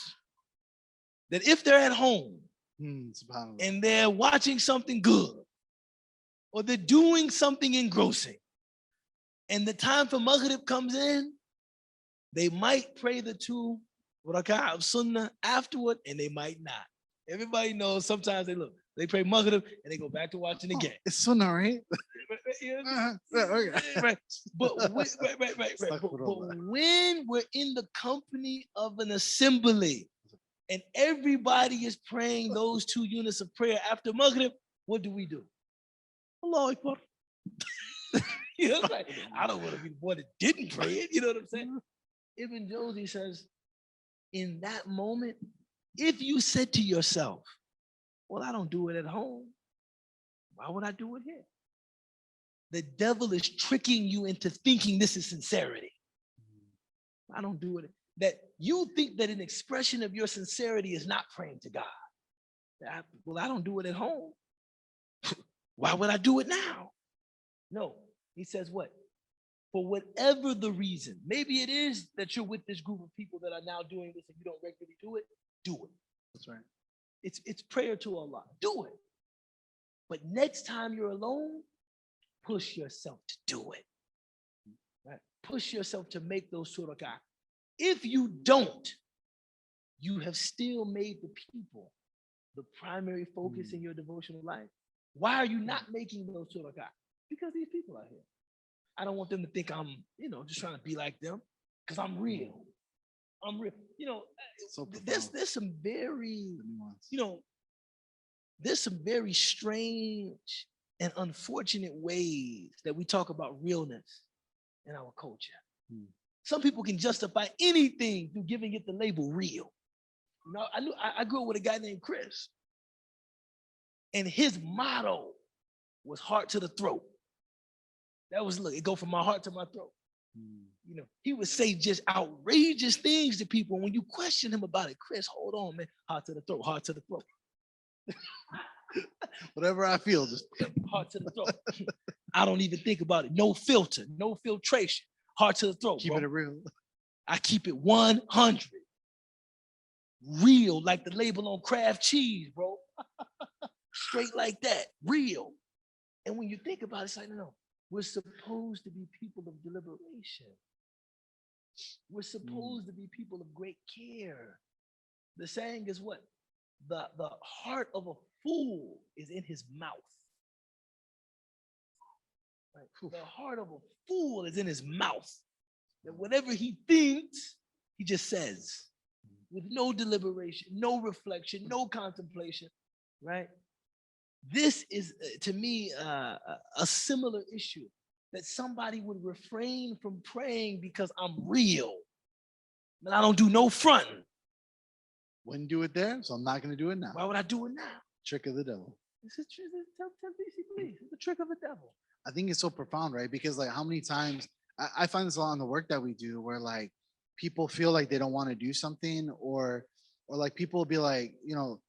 that if they're at home and they're watching something good, or they're doing something engrossing, and the time for Maghrib comes in, they might pray the 2 rak'ah of Sunnah afterward, and they might not. Everybody knows sometimes they pray Maghrib and they go back to watching the game. It's Sunnah, right? Right. But when we're in the company of an assembly and everybody is praying those 2 units of prayer after Maghrib, what do? Allahu Akbar. Like, I don't want to be the one that didn't pray it. You know what I'm saying? Ibn Jawzi says, in that moment, if you said to yourself, well, I don't do it at home, why would I do it here? The devil is tricking you into thinking this is sincerity. I don't do it. That you think that an expression of your sincerity is not praying to God. Well, I don't do it at home. Why would I do it now? No, he says what? For whatever the reason, maybe it is that you're with this group of people that are now doing this and you don't regularly do it, do it. That's right. It's prayer to Allah. Do it. But next time you're alone, push yourself to do it. Right? Push yourself to make those 2 rak'ah. If you don't, you have still made the people the primary focus in your devotional life. Why are you not making those 2 rak'ah? Because these people are here. I don't want them to think I'm, just trying to be like them, because I'm real. I'm real. So there's some very, there's some very strange and unfortunate ways that we talk about realness in our culture. Some people can justify anything through giving it the label real. I grew up with a guy named Chris, and his motto was heart to the throat. That was, look, it go from my heart to my throat. He would say just outrageous things to people. When you question him about it, Chris, hold on, man, heart to the throat, heart to the throat. Whatever I feel, just heart to the throat. I don't even think about it. No filter, no filtration. Heart to the throat. Keeping it real. I keep it 100. Real, like the label on Kraft cheese, bro. Straight like that, real. And when you think about it, it's like, no, we're supposed to be people of deliberation. We're supposed to be people of great care. The saying is what? The heart of a fool is in his mouth. Right? The heart of a fool is in his mouth. That whatever he thinks, he just says, with no deliberation, no reflection, no contemplation, right? This is, to me, a similar issue, that somebody would refrain from praying because I'm real, and I don't do no fronting. Wouldn't do it there, so I'm not going to do it now. Why would I do it now? Trick of the devil. It's a trick of the devil. I think it's so profound, right? Because like, how many times I find this a lot in the work that we do, where like people feel like they don't want to do something, or like people will be like, oh,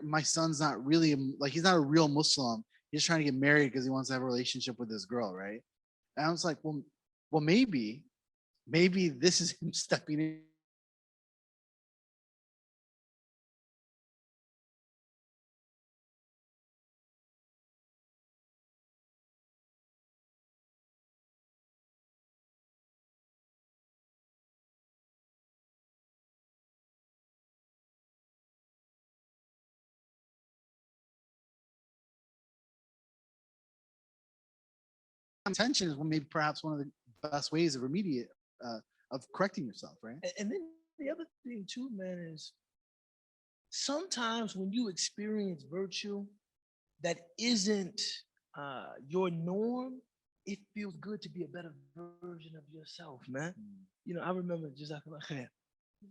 my son's not really like, he's not a real Muslim. He's trying to get married because he wants to have a relationship with this girl, right? And I was like, well, maybe this is him stepping in. Intention is maybe perhaps one of the best ways of of correcting yourself, right? And then the other thing too, man, is sometimes when you experience virtue that isn't your norm, it feels good to be a better version of yourself, man. I remember Jazakallah khair.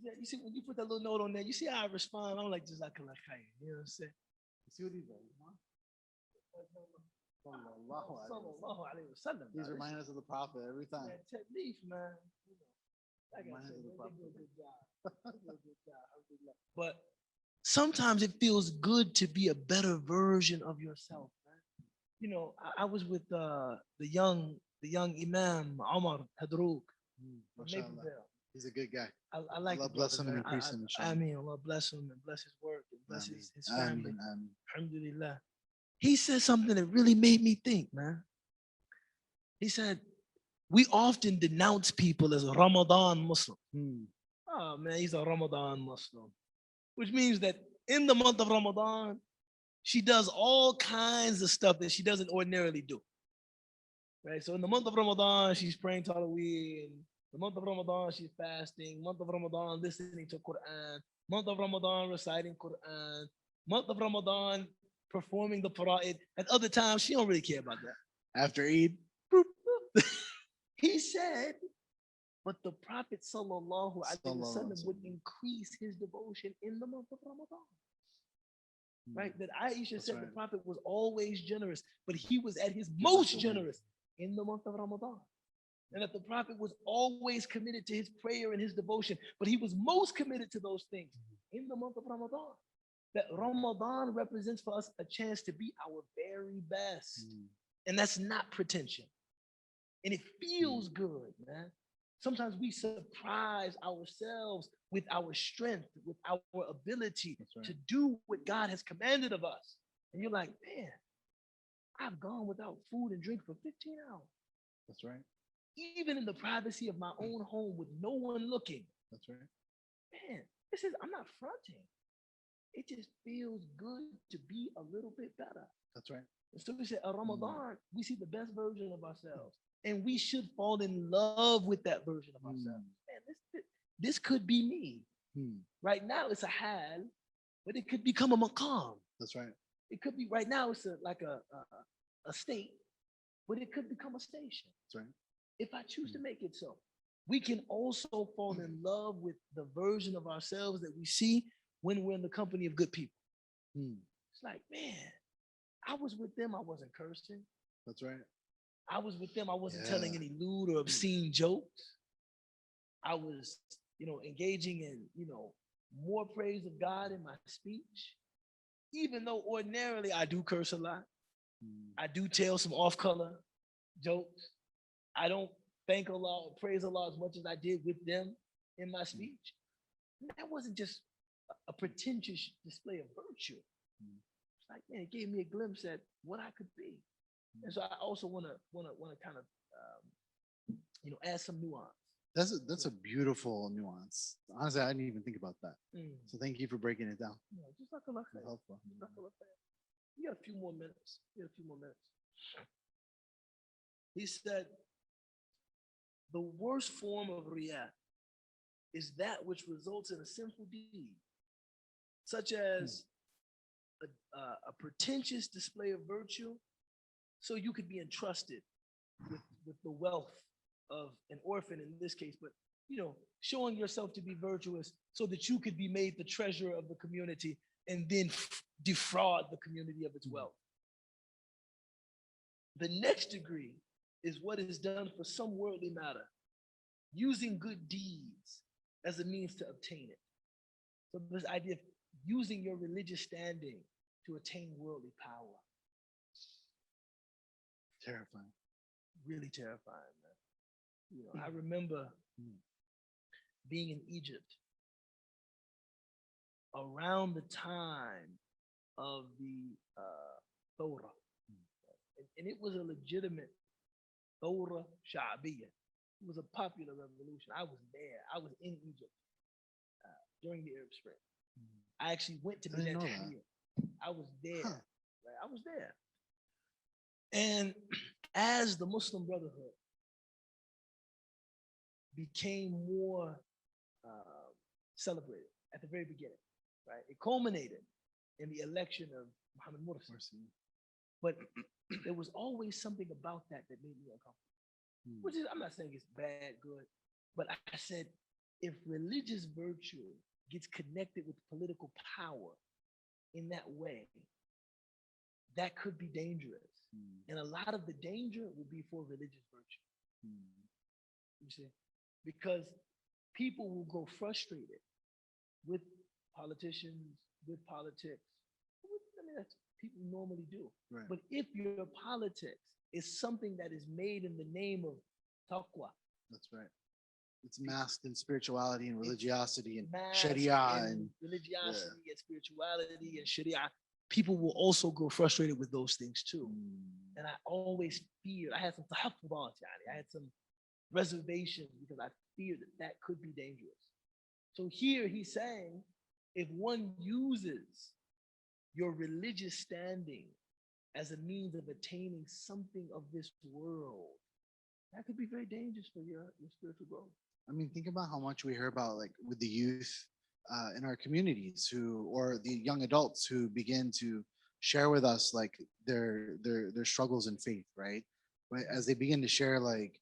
You see, when you put that little note on there, you see how I respond. I'm like Jazakallah khair. You know what I'm saying? You see what he's like? Sallallahu alayhi wa sallam. He's reminding us of the Prophet every time. That technique, man. Like I Remind us said, of the man, Prophet. they do a good job. They do a good job. Alhamdulillah. But sometimes it feels good to be a better version of yourself, man. I was with the young Imam Omar Hadrouk from Mashallah. Naperville. He's a good guy. I like Allah the bless brother, him and man. increase him, inshallah. I mean, Allah bless him and bless his work and bless Ameen. his family. Ameen, ameen. Alhamdulillah. He said something that really made me think, man. He said, we often denounce people as a Ramadan Muslim. Oh, man, he's a Ramadan Muslim, which means that in the month of Ramadan, she does all kinds of stuff that she doesn't ordinarily do. Right? So in the month of Ramadan, she's praying Taraweeh. In the month of Ramadan, she's fasting. Month of Ramadan, listening to Quran. Month of Ramadan, reciting Quran. Month of Ramadan, performing the fara'id. At other times, she don't really care about that. After Eid, He said, but the Prophet sallallahu alaihi wasallam would increase his devotion in the month of Ramadan. Right? That Aisha said the Prophet was always generous, but he was at his most generous in the month of Ramadan. And that the Prophet was always committed to his prayer and his devotion, but he was most committed to those things in the month of Ramadan. That Ramadan represents for us a chance to be our very best. And that's not pretension. And it feels good, man. Sometimes we surprise ourselves with our strength, with our ability to do what God has commanded of us. And you're like, man, I've gone without food and drink for 15 hours. That's right. Even in the privacy of my own home with no one looking. That's right. Man, I'm not fronting. It just feels good to be a little bit better. That's right. And so we said, Ramadan, we see the best version of ourselves. And we should fall in love with that version of ourselves. Man, this could be me. Right now, it's a hal, but it could become a maqam. That's right. It could be right now, it's like a state, but it could become a station. That's right. If I choose to make it so. We can also fall in love with the version of ourselves that we see when we're in the company of good people. It's like, man, I was with them, I wasn't cursing. That's right. I was with them, I wasn't telling any lewd or obscene jokes. I was, engaging in, more praise of God in my speech. Even though ordinarily I do curse a lot. I do tell some off-color jokes. I don't thank Allah or praise Allah as much as I did with them in my speech. That wasn't just a pretentious display of virtue. It's like, man, it gave me a glimpse at what I could be. And so I also want to kind of add some nuance. That's a beautiful nuance. Honestly, I didn't even think about that. So thank you for breaking it down. Just like Allah. Helpful. You got a few more minutes. He said, the worst form of riyah is that which results in a sinful deed, such as a pretentious display of virtue, so you could be entrusted with the wealth of an orphan in this case, but showing yourself to be virtuous so that you could be made the treasurer of the community and then defraud the community of its wealth. The next degree is what is done for some worldly matter, using good deeds as a means to obtain it. So this idea of using your religious standing to attain worldly power, Terrifying. really terrifying, man. I remember being in Egypt around the time of the Thora. And it was a legitimate Thora Sha'abiyya. It was a popular revolution. I was there. I was in Egypt during the Arab Spring. I actually went to I didn't know Medina. that. I was there. Huh. Right? I was there. And as the Muslim Brotherhood became more celebrated at the very beginning, right? It culminated in the election of Muhammad Morsi. But there was always something about that that made me uncomfortable. Which is, I'm not saying it's bad, good, but I said, if religious virtue gets connected with political power in that way, that could be dangerous. And a lot of the danger will be for religious virtue. You see? Because people will grow frustrated with politicians, with politics. I mean, that's people normally do. Right. But if your politics is something that is made in the name of taqwa, That's right. It's masked in spirituality and religiosity and mask sharia and religiosity and spirituality and sharia, people will also grow frustrated with those things too. And I always feared, I had some tahaffudhat, I had some reservations because I feared that that could be dangerous. So here he's saying, if one uses your religious standing as a means of attaining something of this world, that could be very dangerous for your spiritual growth. I mean, think about how much we hear about, like, with the youth in our communities or the young adults who begin to share with us like their struggles in faith, right? But as they begin to share, like,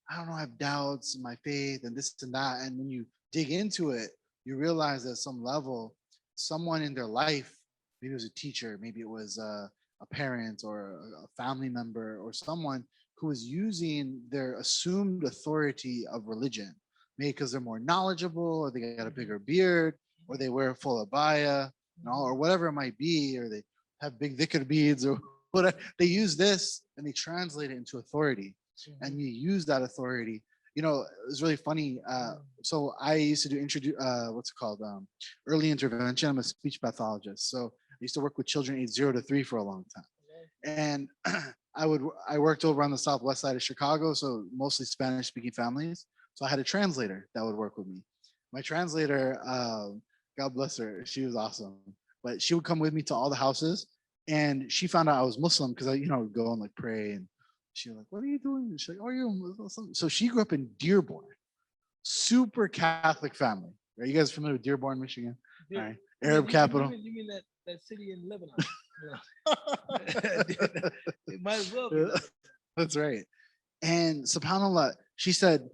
I don't know, I have doubts in my faith and this and that, and when you dig into it, you realize at some level, someone in their life, maybe it was a teacher, maybe it was a parent or a family member or someone who is using their assumed authority of religion, maybe because they're more knowledgeable or they got a bigger beard or they wear a full abaya, or whatever it might be, or they have big dhikr beads or whatever. They use this and they translate it into authority, and you use that authority. It's really funny. So I used to do what's it called? Early intervention. I'm a speech pathologist. So I used to work with children aged 0 to 3 for a long time. And I worked over on the southwest side of Chicago, so mostly Spanish speaking families. So I had a translator that would work with me. My translator, God bless her, she was awesome. But she would come with me to all the houses, and she found out I was Muslim because I, would go and like pray, and she was like, "What are you doing?" She's like, "Oh, you're Muslim." So she grew up in Dearborn, super Catholic family. Are you guys familiar with Dearborn, Michigan? All right, Arab capital. You mean that city in Lebanon? It might as well be. That's right. And subhanAllah, she said,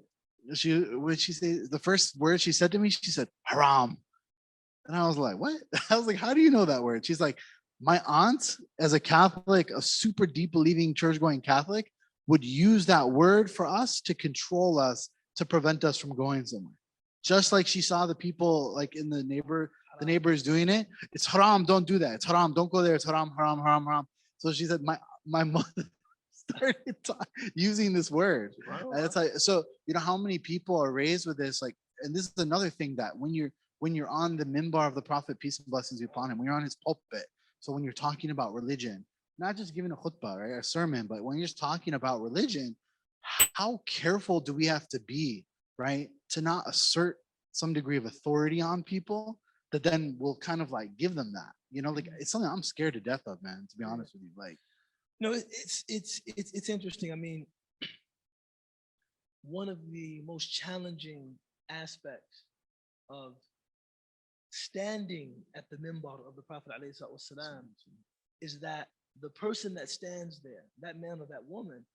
when she said the first word she said to me, she said, haram. And I was like, what? I was like, how do you know that word? She's like, my aunt, as a Catholic, a super deep believing church going Catholic, would use that word for us to control us, to prevent us from going somewhere. Just like she saw the people like in the neighbors doing it. It's haram, don't do that. It's haram, don't go there. It's haram, haram, haram, haram. So she said, my mother started using this word. Wow. And it's like, so how many people are raised with this, like, and this is another thing, that when you're on the minbar of the Prophet, peace and blessings be upon him, when you're on his pulpit, so when you're talking about religion, not just giving a khutbah, right, a sermon, but when you're just talking about religion, how careful do we have to be, right, to not assert some degree of authority on people that then will kind of like give them that, like it's something I'm scared to death of, man, to be honest with you. Like, no, it's interesting. I mean, one of the most challenging aspects of standing at the minbar of the Prophet ﷺ is that the person that stands there, that man or that woman,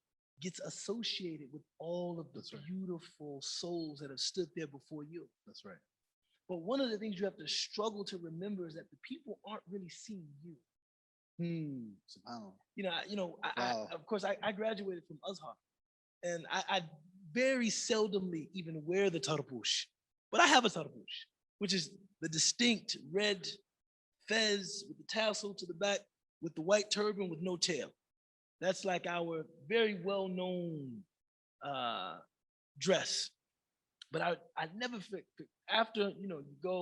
gets associated with all of the beautiful souls that have stood there before you. That's right. But one of the things you have to struggle to remember is that the people aren't really seeing you. SubhanAllah. Wow. Of course, I graduated from Azhar, and I'd very seldomly even wear the tarbush. But I have a tarbush, which is the distinct red fez with the tassel to the back with the white turban with no tail. That's like our very well-known dress. But I never after you go,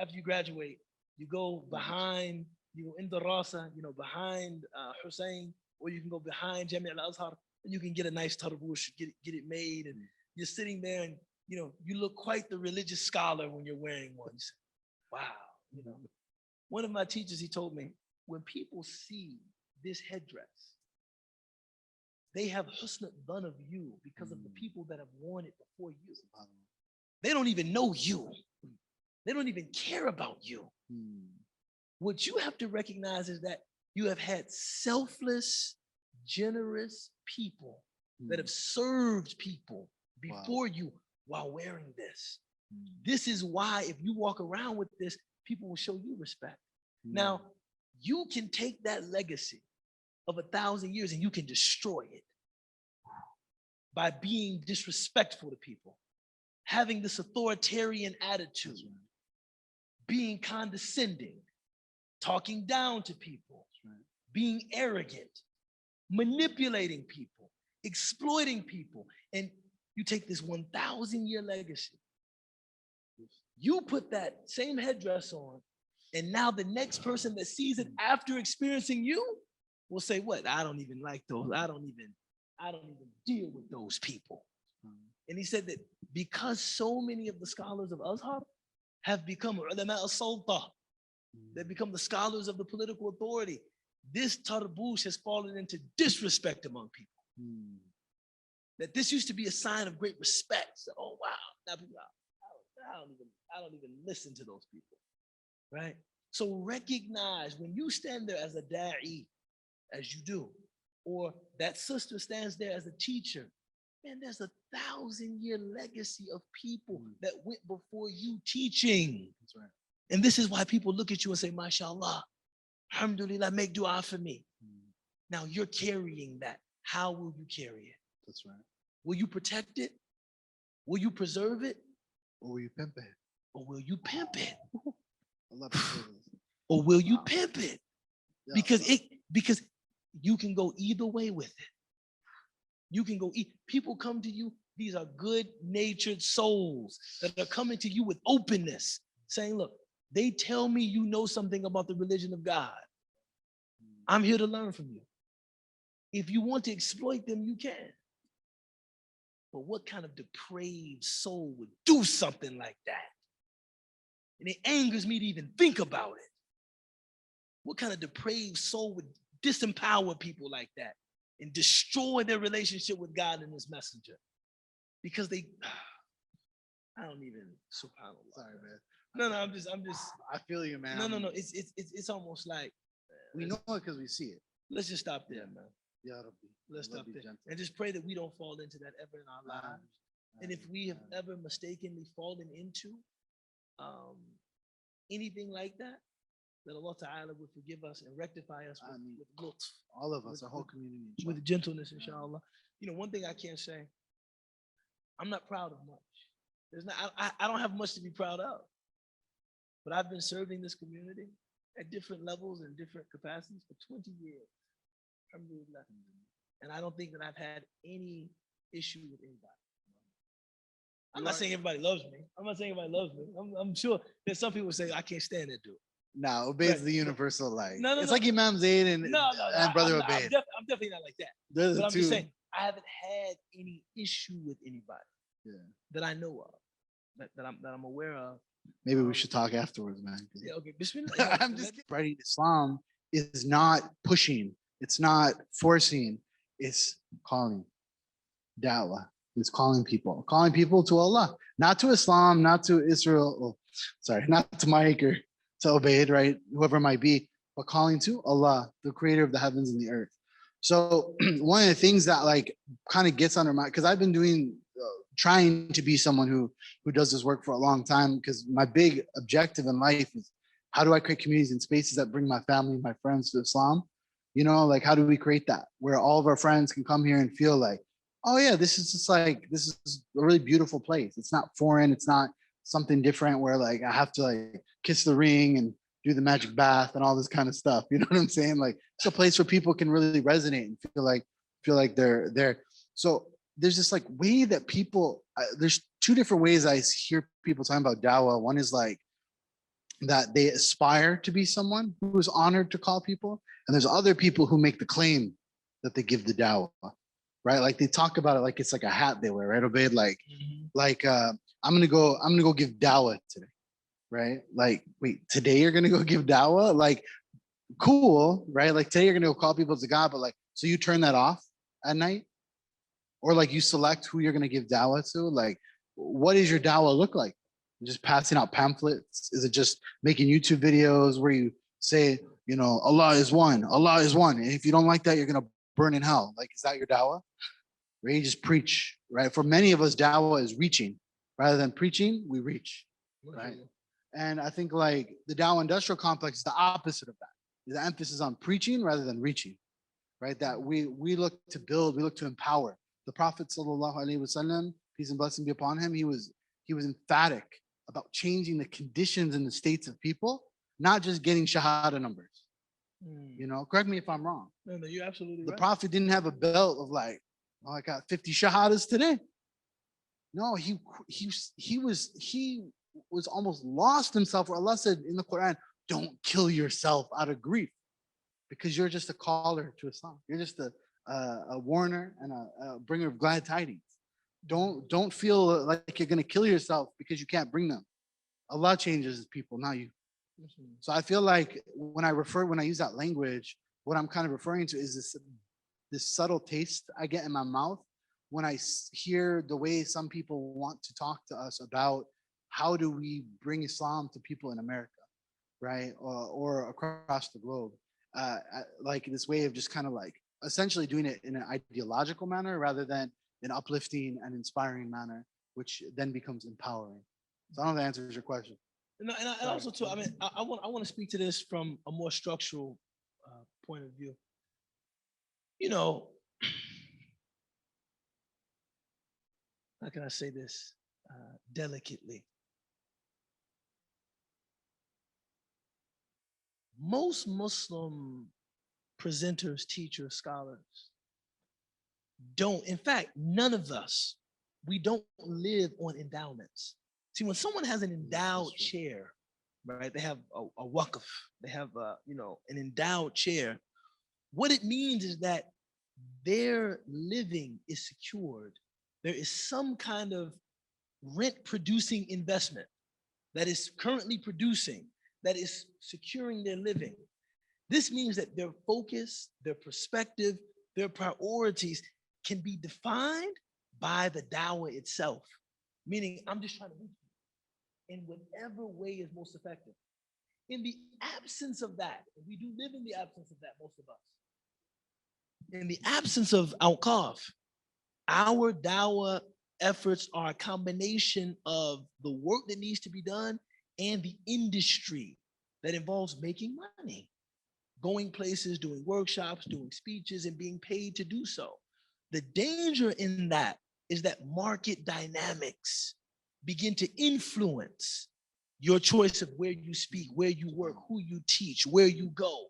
after you graduate, you go behind, you go in the Rasa, behind Hussein, or you can go behind Jami al-Azhar, and you can get a nice tarbush, get it made, and you're sitting there, and you look quite the religious scholar when you're wearing one. You say, wow, One of my teachers, he told me, when people see this headdress, they have husn dhan of you because of the people that have worn it before you. They don't even know you. They don't even care about you. What you have to recognize is that you have had selfless, generous people that have served people before you while wearing this. This is why if you walk around with this, people will show you respect. Now, you can take that legacy of 1,000 years and you can destroy it by being disrespectful to people, having this authoritarian attitude, being condescending, talking down to people, being arrogant, manipulating people, exploiting people. And you take this 1,000-year legacy, you put that same headdress on, and now the next person that sees it after experiencing you will say, what? I don't even like those. I don't even deal with those people. And he said that because so many of the scholars of Azhar have become ulama al-sulta, they've become the scholars of the political authority, this tarbush has fallen into disrespect among people. That this used to be a sign of great respect. So, oh wow, now people, I don't even listen to those people, right? So recognize when you stand there as a da'i, as you do, or that sister stands there as a teacher, man, there's 1,000-year legacy of people that went before you teaching. That's right. And this is why people look at you and say, mashallah, alhamdulillah, make dua for me. Now you're carrying that. How will you carry it? That's right. Will you protect it? Will you preserve it? Or will you pimp it? Or will you pimp it? I love it. Or will you pimp it? Yeah, Because you can go either way with it. You can go, people come to you, these are good-natured souls that are coming to you with openness, saying, look, they tell me you know something about the religion of God. I'm here to learn from you. If you want to exploit them, you can. But what kind of depraved soul would do something like that? And it angers me to even think about it. What kind of depraved soul would disempower people like that and destroy their relationship with God and his messenger? Because I don't even, subhanAllah. Sorry, man. No, I'm just. I feel you, man. No. It's almost like we know it because we see it. Let's just stop there, man. Ya Rabbi. Let's stop there. And just pray that we don't fall into that ever in our lives. And if we have ever mistakenly fallen into anything like that, that Allah Ta'ala would forgive us and rectify us with lutf. All of us, our whole community. With gentleness, inshallah. One thing I can't say, I'm not proud of much. I don't have much to be proud of. But I've been serving this community at different levels and different capacities for 20 years. Alhamdulillah. And I don't think that I've had any issue with anybody. I'm not saying everybody loves me. I'm sure there's some people who say, I can't stand that dude. No, Ubayd's the universal light. No, it's like Imam Zayd and Brother Ubayd. I'm definitely not like that. But I'm just saying, I haven't had any issue with anybody that I know of, that I'm aware of. Maybe we should talk afterwards, man. Yeah, okay. Bismillah. I'm just spreading Islam is not pushing. It's not forcing. It's calling. Da'wah. It's calling people to Allah, not to Islam, not to Israel. Not to Mike or to Ubayd, right? Whoever it might be, but calling to Allah, the creator of the heavens and the earth. So one of the things that like kind of gets under my, because I've been trying to be someone who does this work for a long time, because my big objective in life is how do I create communities and spaces that bring my family and my friends to Islam? Like how do we create that where all of our friends can come here and feel like oh yeah, this is just like, this is a really beautiful place. It's not foreign. It's not something different where like I have to like kiss the ring and do the magic bath and all this kind of stuff. You know what I'm saying? Like it's a place where people can really resonate and feel like they're there. So there's this like way that people, there's two different ways I hear people talking about dawah. One is like that they aspire to be someone who is honored to call people, and there's other people who make the claim that they give the dawah, right? Like they talk about it like it's like a hat they wear, right? Obeyed, like I'm gonna go give dawah today, right? Like, wait, today you're gonna go give dawah? Like, cool, right? Like today you're gonna go call people to God, but like, so you turn that off at night, or like you select who you're gonna give dawah to? Like, what does your dawah look like? Just passing out pamphlets? Is it just making YouTube videos where you say, you know, Allah is one, Allah is one, and if you don't like that, you're gonna burn in hell? Like, is that your dawah? Where you just preach, right? For many of us, dawah is reaching. Rather than preaching, we reach, right? And I think like the dawah industrial complex is the opposite of that. The emphasis on preaching rather than reaching, right? That we look to build, we look to empower. The Prophet sallallahu alaihi wasallam, peace and blessing be upon him, he was emphatic about changing the conditions and the states of people, not just getting shahada numbers. You know, correct me if I'm wrong. No, you're absolutely The right. Prophet didn't have a belt of like, oh, I got 50 shahadas today. No, he was almost lost himself. Where Allah said in the Quran, "Don't kill yourself out of grief, because you're just a caller to Islam. You're just a warner and a bringer of glad tidings. Don't feel like you're gonna kill yourself because you can't bring them. Allah changes people, not you." So I feel like when I use that language, what I'm kind of referring to is this subtle taste I get in my mouth when I hear the way some people want to talk to us about how do we bring Islam to people in America, right, or across the globe, like this way of just kind of like essentially doing it in an ideological manner rather than an uplifting and inspiring manner, which then becomes empowering. So I don't know if that answers your question. And also too, I mean, I want to speak to this from a more structural point of view. You know, how can I say this delicately? Most Muslim presenters, teachers, scholars don't, in fact, none of us, we don't live on endowments. See, when someone has an endowed chair, right, they have a waqf, they have, an endowed chair. What it means is that their living is secured. There is some kind of rent producing investment that is currently producing, that is securing their living. This means that their focus, their perspective, their priorities can be defined by the dawah itself. Meaning, I'm just trying to reach you in whatever way is most effective. In the absence of that, we do live in the absence of that, most of us. In the absence of awqaf, our dawah efforts are a combination of the work that needs to be done and the industry that involves making money, going places, doing workshops, doing speeches, and being paid to do so. The danger in that is that market dynamics begin to influence your choice of where you speak, where you work, who you teach, where you go.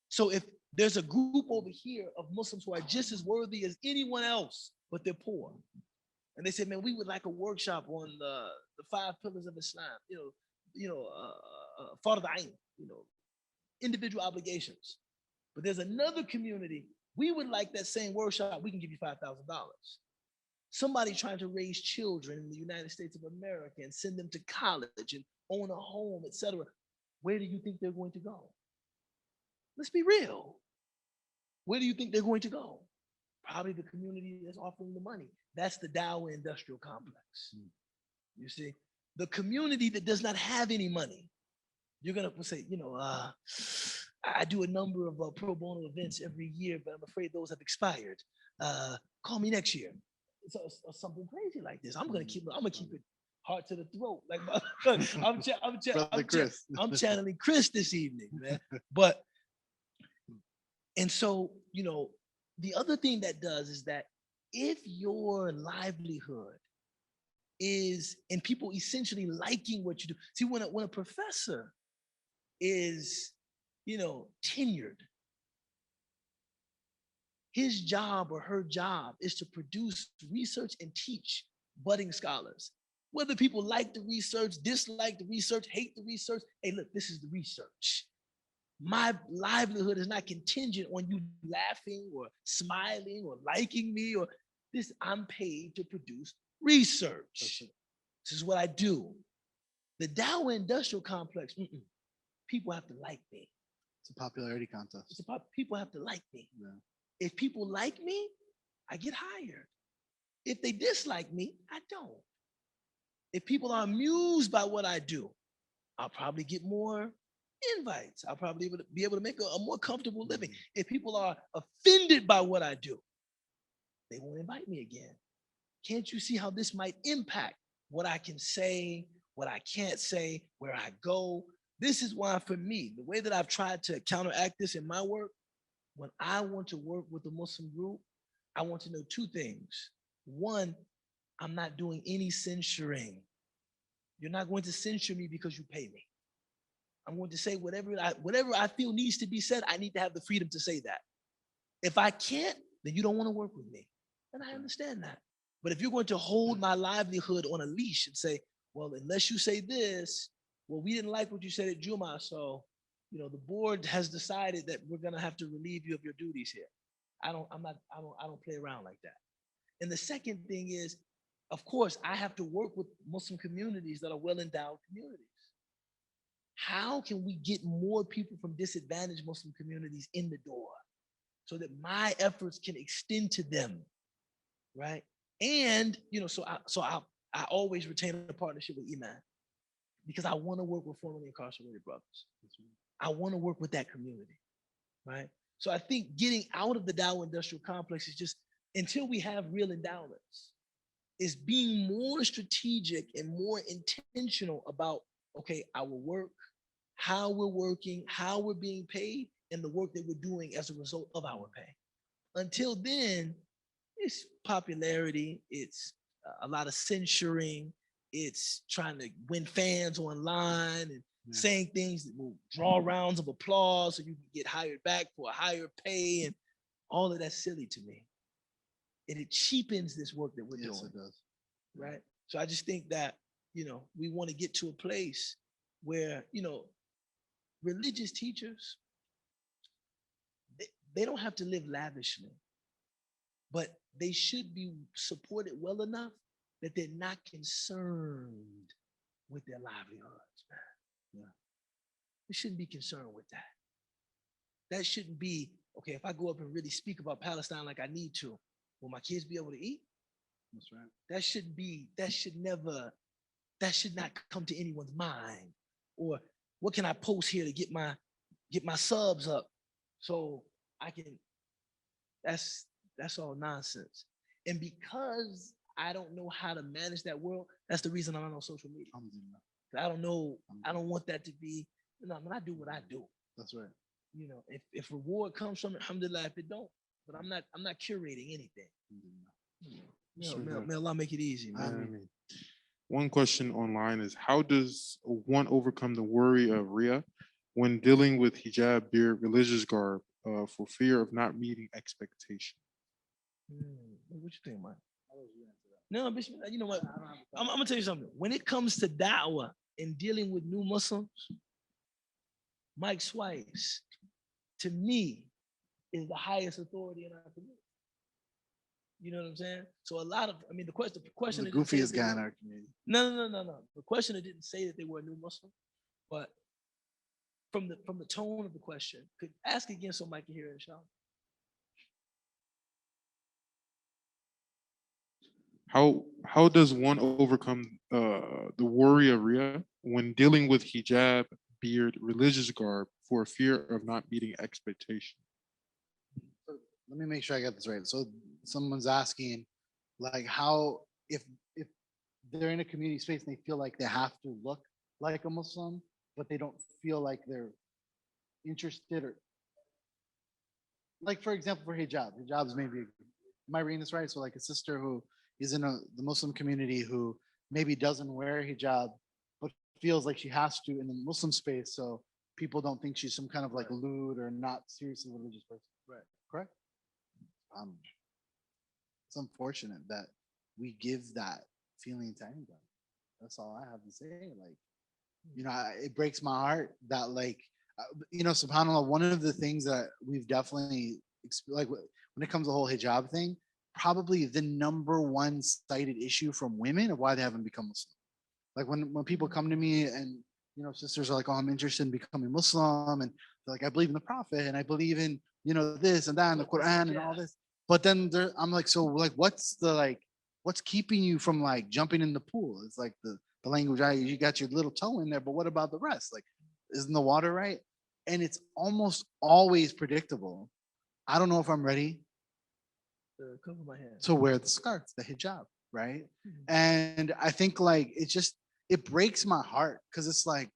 So if there's a group over here of Muslims who are just as worthy as anyone else, but they're poor, and they say, man, we would like a workshop on the 5 pillars of Islam, fard al-ain, individual obligations. But there's another community, we would like that same workshop, we can give you $5,000. Somebody trying to raise children in the United States of America and send them to college and own a home, etc. Where do you think they're going to go? Let's be real. Where do you think they're going to go? Probably the community that's offering the money. That's the dawah industrial complex. You see, the community that does not have any money, you're gonna say, I do a number of pro bono events every year, but I'm afraid those have expired. Call me next year. So something crazy like this. I'm gonna keep it hard to the throat. Like I'm channeling Chris this evening, man. And so, the other thing that does is that if your livelihood is and people essentially liking what you do. See, when a professor is, tenured, his job or her job is to produce research and teach budding scholars. Whether people like the research, dislike the research, hate the research, hey, look, this is the research. My livelihood is not contingent on you laughing or smiling or liking me or this. I'm paid to produce research. This is what I do. The Dow Industrial Complex, people have to like me. It's a popularity contest. It's about people have to like me. Yeah. If people like me, I get hired. If they dislike me, I don't. If people are amused by what I do, I'll probably get more invites. I'll probably be able to make a more comfortable living. If people are offended by what I do, they won't invite me again. Can't you see how this might impact what I can say, what I can't say, where I go? This is why, for me, the way that I've tried to counteract this in my work, when I want to work with a Muslim group, I want to know two things. One, I'm not doing any censoring. You're not going to censor me because you pay me. I'm going to say whatever I feel needs to be said. I need to have the freedom to say that. If I can't, then you don't want to work with me. And I understand that. But if you're going to hold my livelihood on a leash and say, well, unless you say this, well, we didn't like what you said at Juma, so the board has decided that we're gonna have to relieve you of your duties here. I don't play around like that. And the second thing is, of course, I have to work with Muslim communities that are well-endowed communities. How can we get more people from disadvantaged Muslim communities in the door so that my efforts can extend to them, right? And I always retain a partnership with Iman because I want to work with formerly incarcerated brothers. I want to work with that community, right? So I think getting out of the Dow Industrial Complex is just, until we have real endowments, is being more strategic and more intentional about, okay, our work, how we're working, how we're being paid, and the work that we're doing as a result of our pay. Until then, it's popularity, it's a lot of censoring, it's trying to win fans online and saying things that will draw rounds of applause so you can get hired back for a higher pay, and all of that's silly to me. And it cheapens this work that we're doing. Yes, it does. Right? So I just think that, we want to get to a place where, religious teachers, they don't have to live lavishly, but they should be supported well enough that they're not concerned with their livelihoods, man. Yeah. They shouldn't be concerned with that. That shouldn't be, okay, if I go up and really speak about Palestine like I need to, will my kids be able to eat? That's right. That should not come to anyone's mind. Or what can I post here to get my subs up so I can, that's all nonsense. And because I don't know how to manage that world, that's the reason I'm not on social media. I don't know, I don't want that to be, I do what I do. That's right. If reward comes from it, alhamdulillah. If it don't, but I'm not curating anything. May Allah make it easy, man. One question online is, how does one overcome the worry of Riyah when dealing with hijab, beard, religious garb, for fear of not meeting expectation? What you think, Mike? No, you know what? I'm gonna tell you something. When it comes to da'wah and dealing with new Muslims, Mike Swiess, to me, is the highest authority in our community. You know what I'm saying? So the question. The goofiest guy in our community. No. The question, it didn't say that they were a new Muslim, but from the tone of the question, could ask again so Mike can hear it, inshallah. How does one overcome the worry of Riyah when dealing with hijab, beard, religious garb for fear of not meeting expectation? So let me make sure I got this right. So someone's asking, like, how if they're in a community space and they feel like they have to look like a Muslim, but they don't feel like they're interested, or like, for example, for hijab. Hijab is maybe Am I reading this right? So like a sister who is in the Muslim community who maybe doesn't wear hijab, but feels like she has to in the Muslim space, so people don't think she's some kind of like lewd or not seriously religious person. Right. Correct. Um, it's unfortunate that we give that feeling to anybody. That's all I have to say. Like, it breaks my heart that subhanallah, one of the things that we've definitely when it comes to the whole hijab thing, probably the number one cited issue from women of why they haven't become Muslim. Like when people come to me and sisters are like, oh, I'm interested in becoming Muslim, and they're like, I believe in the Prophet and I believe in this and that and the Quran and all this. But then I'm like, so like, what's keeping you from like jumping in the pool? It's like the language. You got your little toe in there, but what about the rest? Like, isn't the water right? And it's almost always predictable. I don't know if I'm ready Cover my hand. to wear the scarf, the hijab, right? And I think like it breaks my heart because it's like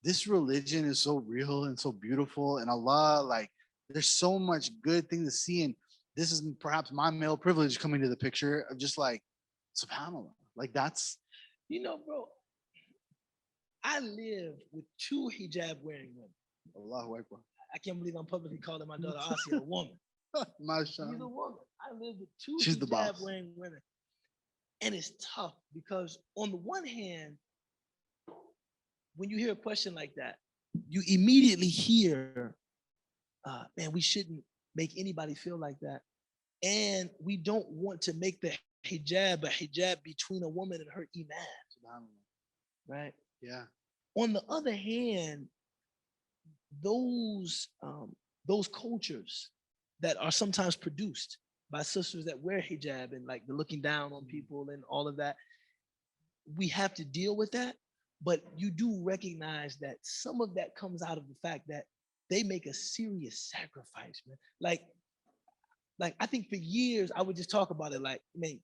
this religion is so real and so beautiful, and Allah, like, there's so much good thing to see, and this is perhaps my male privilege coming to the picture of just like, subhanallah, like that's Bro, I live with two hijab wearing women. Allahu Akbar. I can't believe I'm publicly calling my daughter Asia a woman. She's a Mashallah. woman. I live with two She's the hijab boss. wearing women. And it's tough because on the one hand, when you hear a question like that, you immediately hear, man, we shouldn't make anybody feel like that. And we don't want to make the hijab a hijab between a woman and her iman. Right? Yeah. On the other hand, those cultures that are sometimes produced by sisters that wear hijab and like the looking down on people and all of that, we have to deal with that. But you do recognize that some of that comes out of the fact that they make a serious sacrifice, man. Like I think for years I would just talk about it like, man,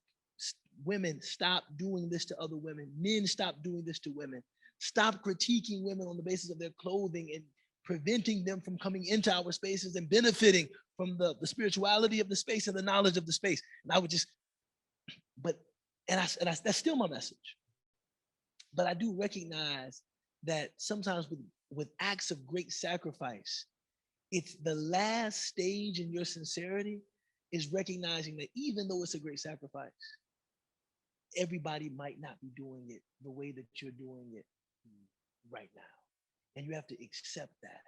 women, stop doing this to other women. Men, stop doing this to women. Stop critiquing women on the basis of their clothing and preventing them from coming into our spaces and benefiting from the spirituality of the space and the knowledge of the space. And I would just, that's still my message. But I do recognize that sometimes with acts of great sacrifice, it's the last stage in your sincerity is recognizing that even though it's a great sacrifice, everybody might not be doing it the way that you're doing it right now. And you have to accept that.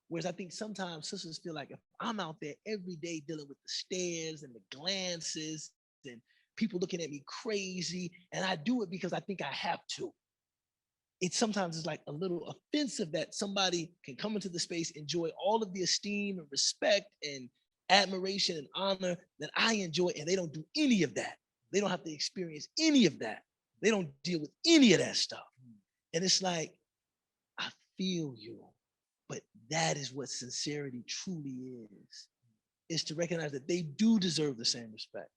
Whereas I think sometimes sisters feel like if I'm out there every day dealing with the stares and the glances and people looking at me crazy, and I do it because I think I have to, sometimes it's like a little offensive that somebody can come into the space, enjoy all of the esteem and respect and admiration and honor that I enjoy, and they don't do any of that. They don't have to experience any of that. They don't deal with any of that stuff. And it's like, I feel you, but that is what sincerity truly is to recognize that they do deserve the same respect,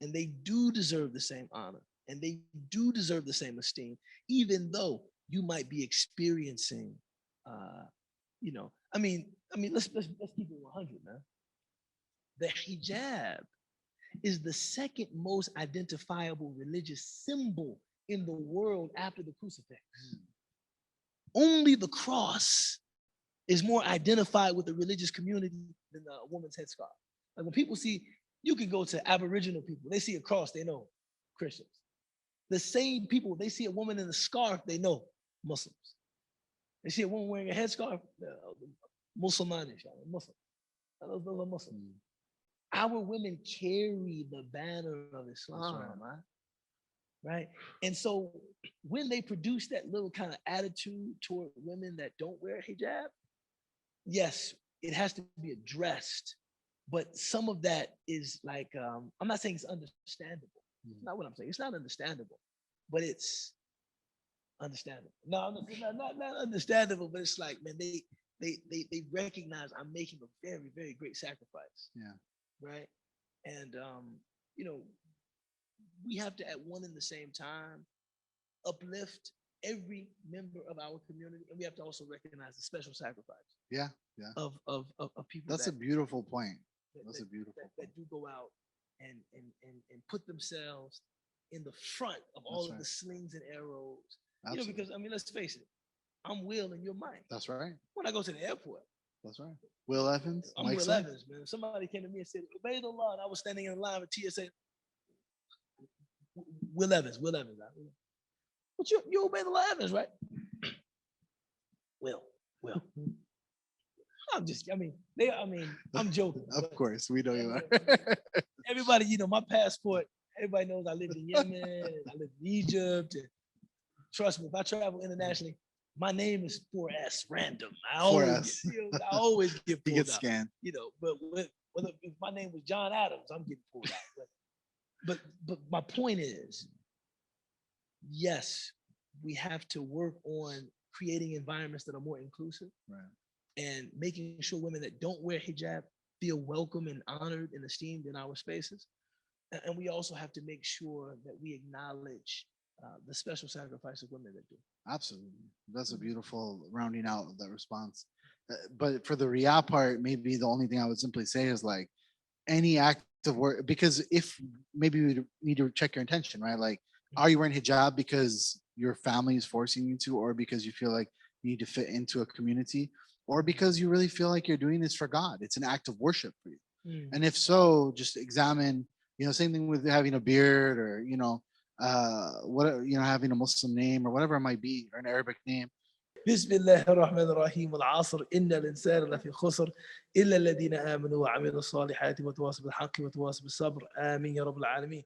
and they do deserve the same honor, and they do deserve the same esteem, even though you might be experiencing, let's keep it 100, man. The hijab is the second most identifiable religious symbol in the world after the crucifix. Only the cross is more identified with the religious community than a woman's headscarf. Like when people see, you can go to Aboriginal people, they see a cross, they know Christians. The same people, they see a woman in a scarf, they know Muslims. They see a woman wearing a headscarf, Muslimanish, Muslim. Those are Muslims. Our women carry the banner of Islam, right? And so when they produce that little kind of attitude toward women that don't wear hijab, yes, it has to be addressed. But some of that is like, I'm not saying it's understandable. It's not what I'm saying. It's not understandable, but it's understandable. No, not understandable, but it's like, man, they recognize I'm making a very, very great sacrifice. Yeah. Right. And we have to at one and the same time uplift every member of our community, and we have to also recognize the special sacrifice. Yeah. Of people. That's a beautiful point. That's a beautiful that do go out and put themselves in the front of all of right. the slings and arrows. Absolutely. Because I mean, let's face it, I'm Will and you're Mike. That's right. When I go to the airport, That's right. Will Evans, I'm Mike Will Swiess. Evans, man. If somebody came to me and said, Ubaydullah, and I was standing in line with TSA, Will Evans. But you're Ubaydullah Evans, right? Will. I'm joking. Of but course, we know you are. everybody, my passport, everybody knows I lived in Yemen, I lived in Egypt. And trust me, if I travel internationally, my name is 4S random. I always, 4S. I always get He pulled gets out. scanned. But whether if my name was John Adams, I'm getting pulled out. But my point is, yes, we have to work on creating environments that are more inclusive. Right. And making sure women that don't wear hijab feel welcome and honored and esteemed in our spaces. And we also have to make sure that we acknowledge the special sacrifice of women that do. Absolutely. That's a beautiful rounding out of that response. But for the Riyah part, maybe the only thing I would simply say is like any act of work, because if maybe we need to check your intention, right? Like, are you wearing hijab because your family is forcing you to, or because you feel like you need to fit into a community, or because you really feel like you're doing this for God? It's an act of worship for you. And if so, just examine, same thing with having a beard or, having a Muslim name or whatever it might be, or an Arabic name. بسم الله الرحمن الرحيم والعصر إن الإنسان لفي خسر إلا الذين آمنوا وعملوا الصالحات وتواصوا بالحق وتواصوا بالصبر آمين يا رب العالمين.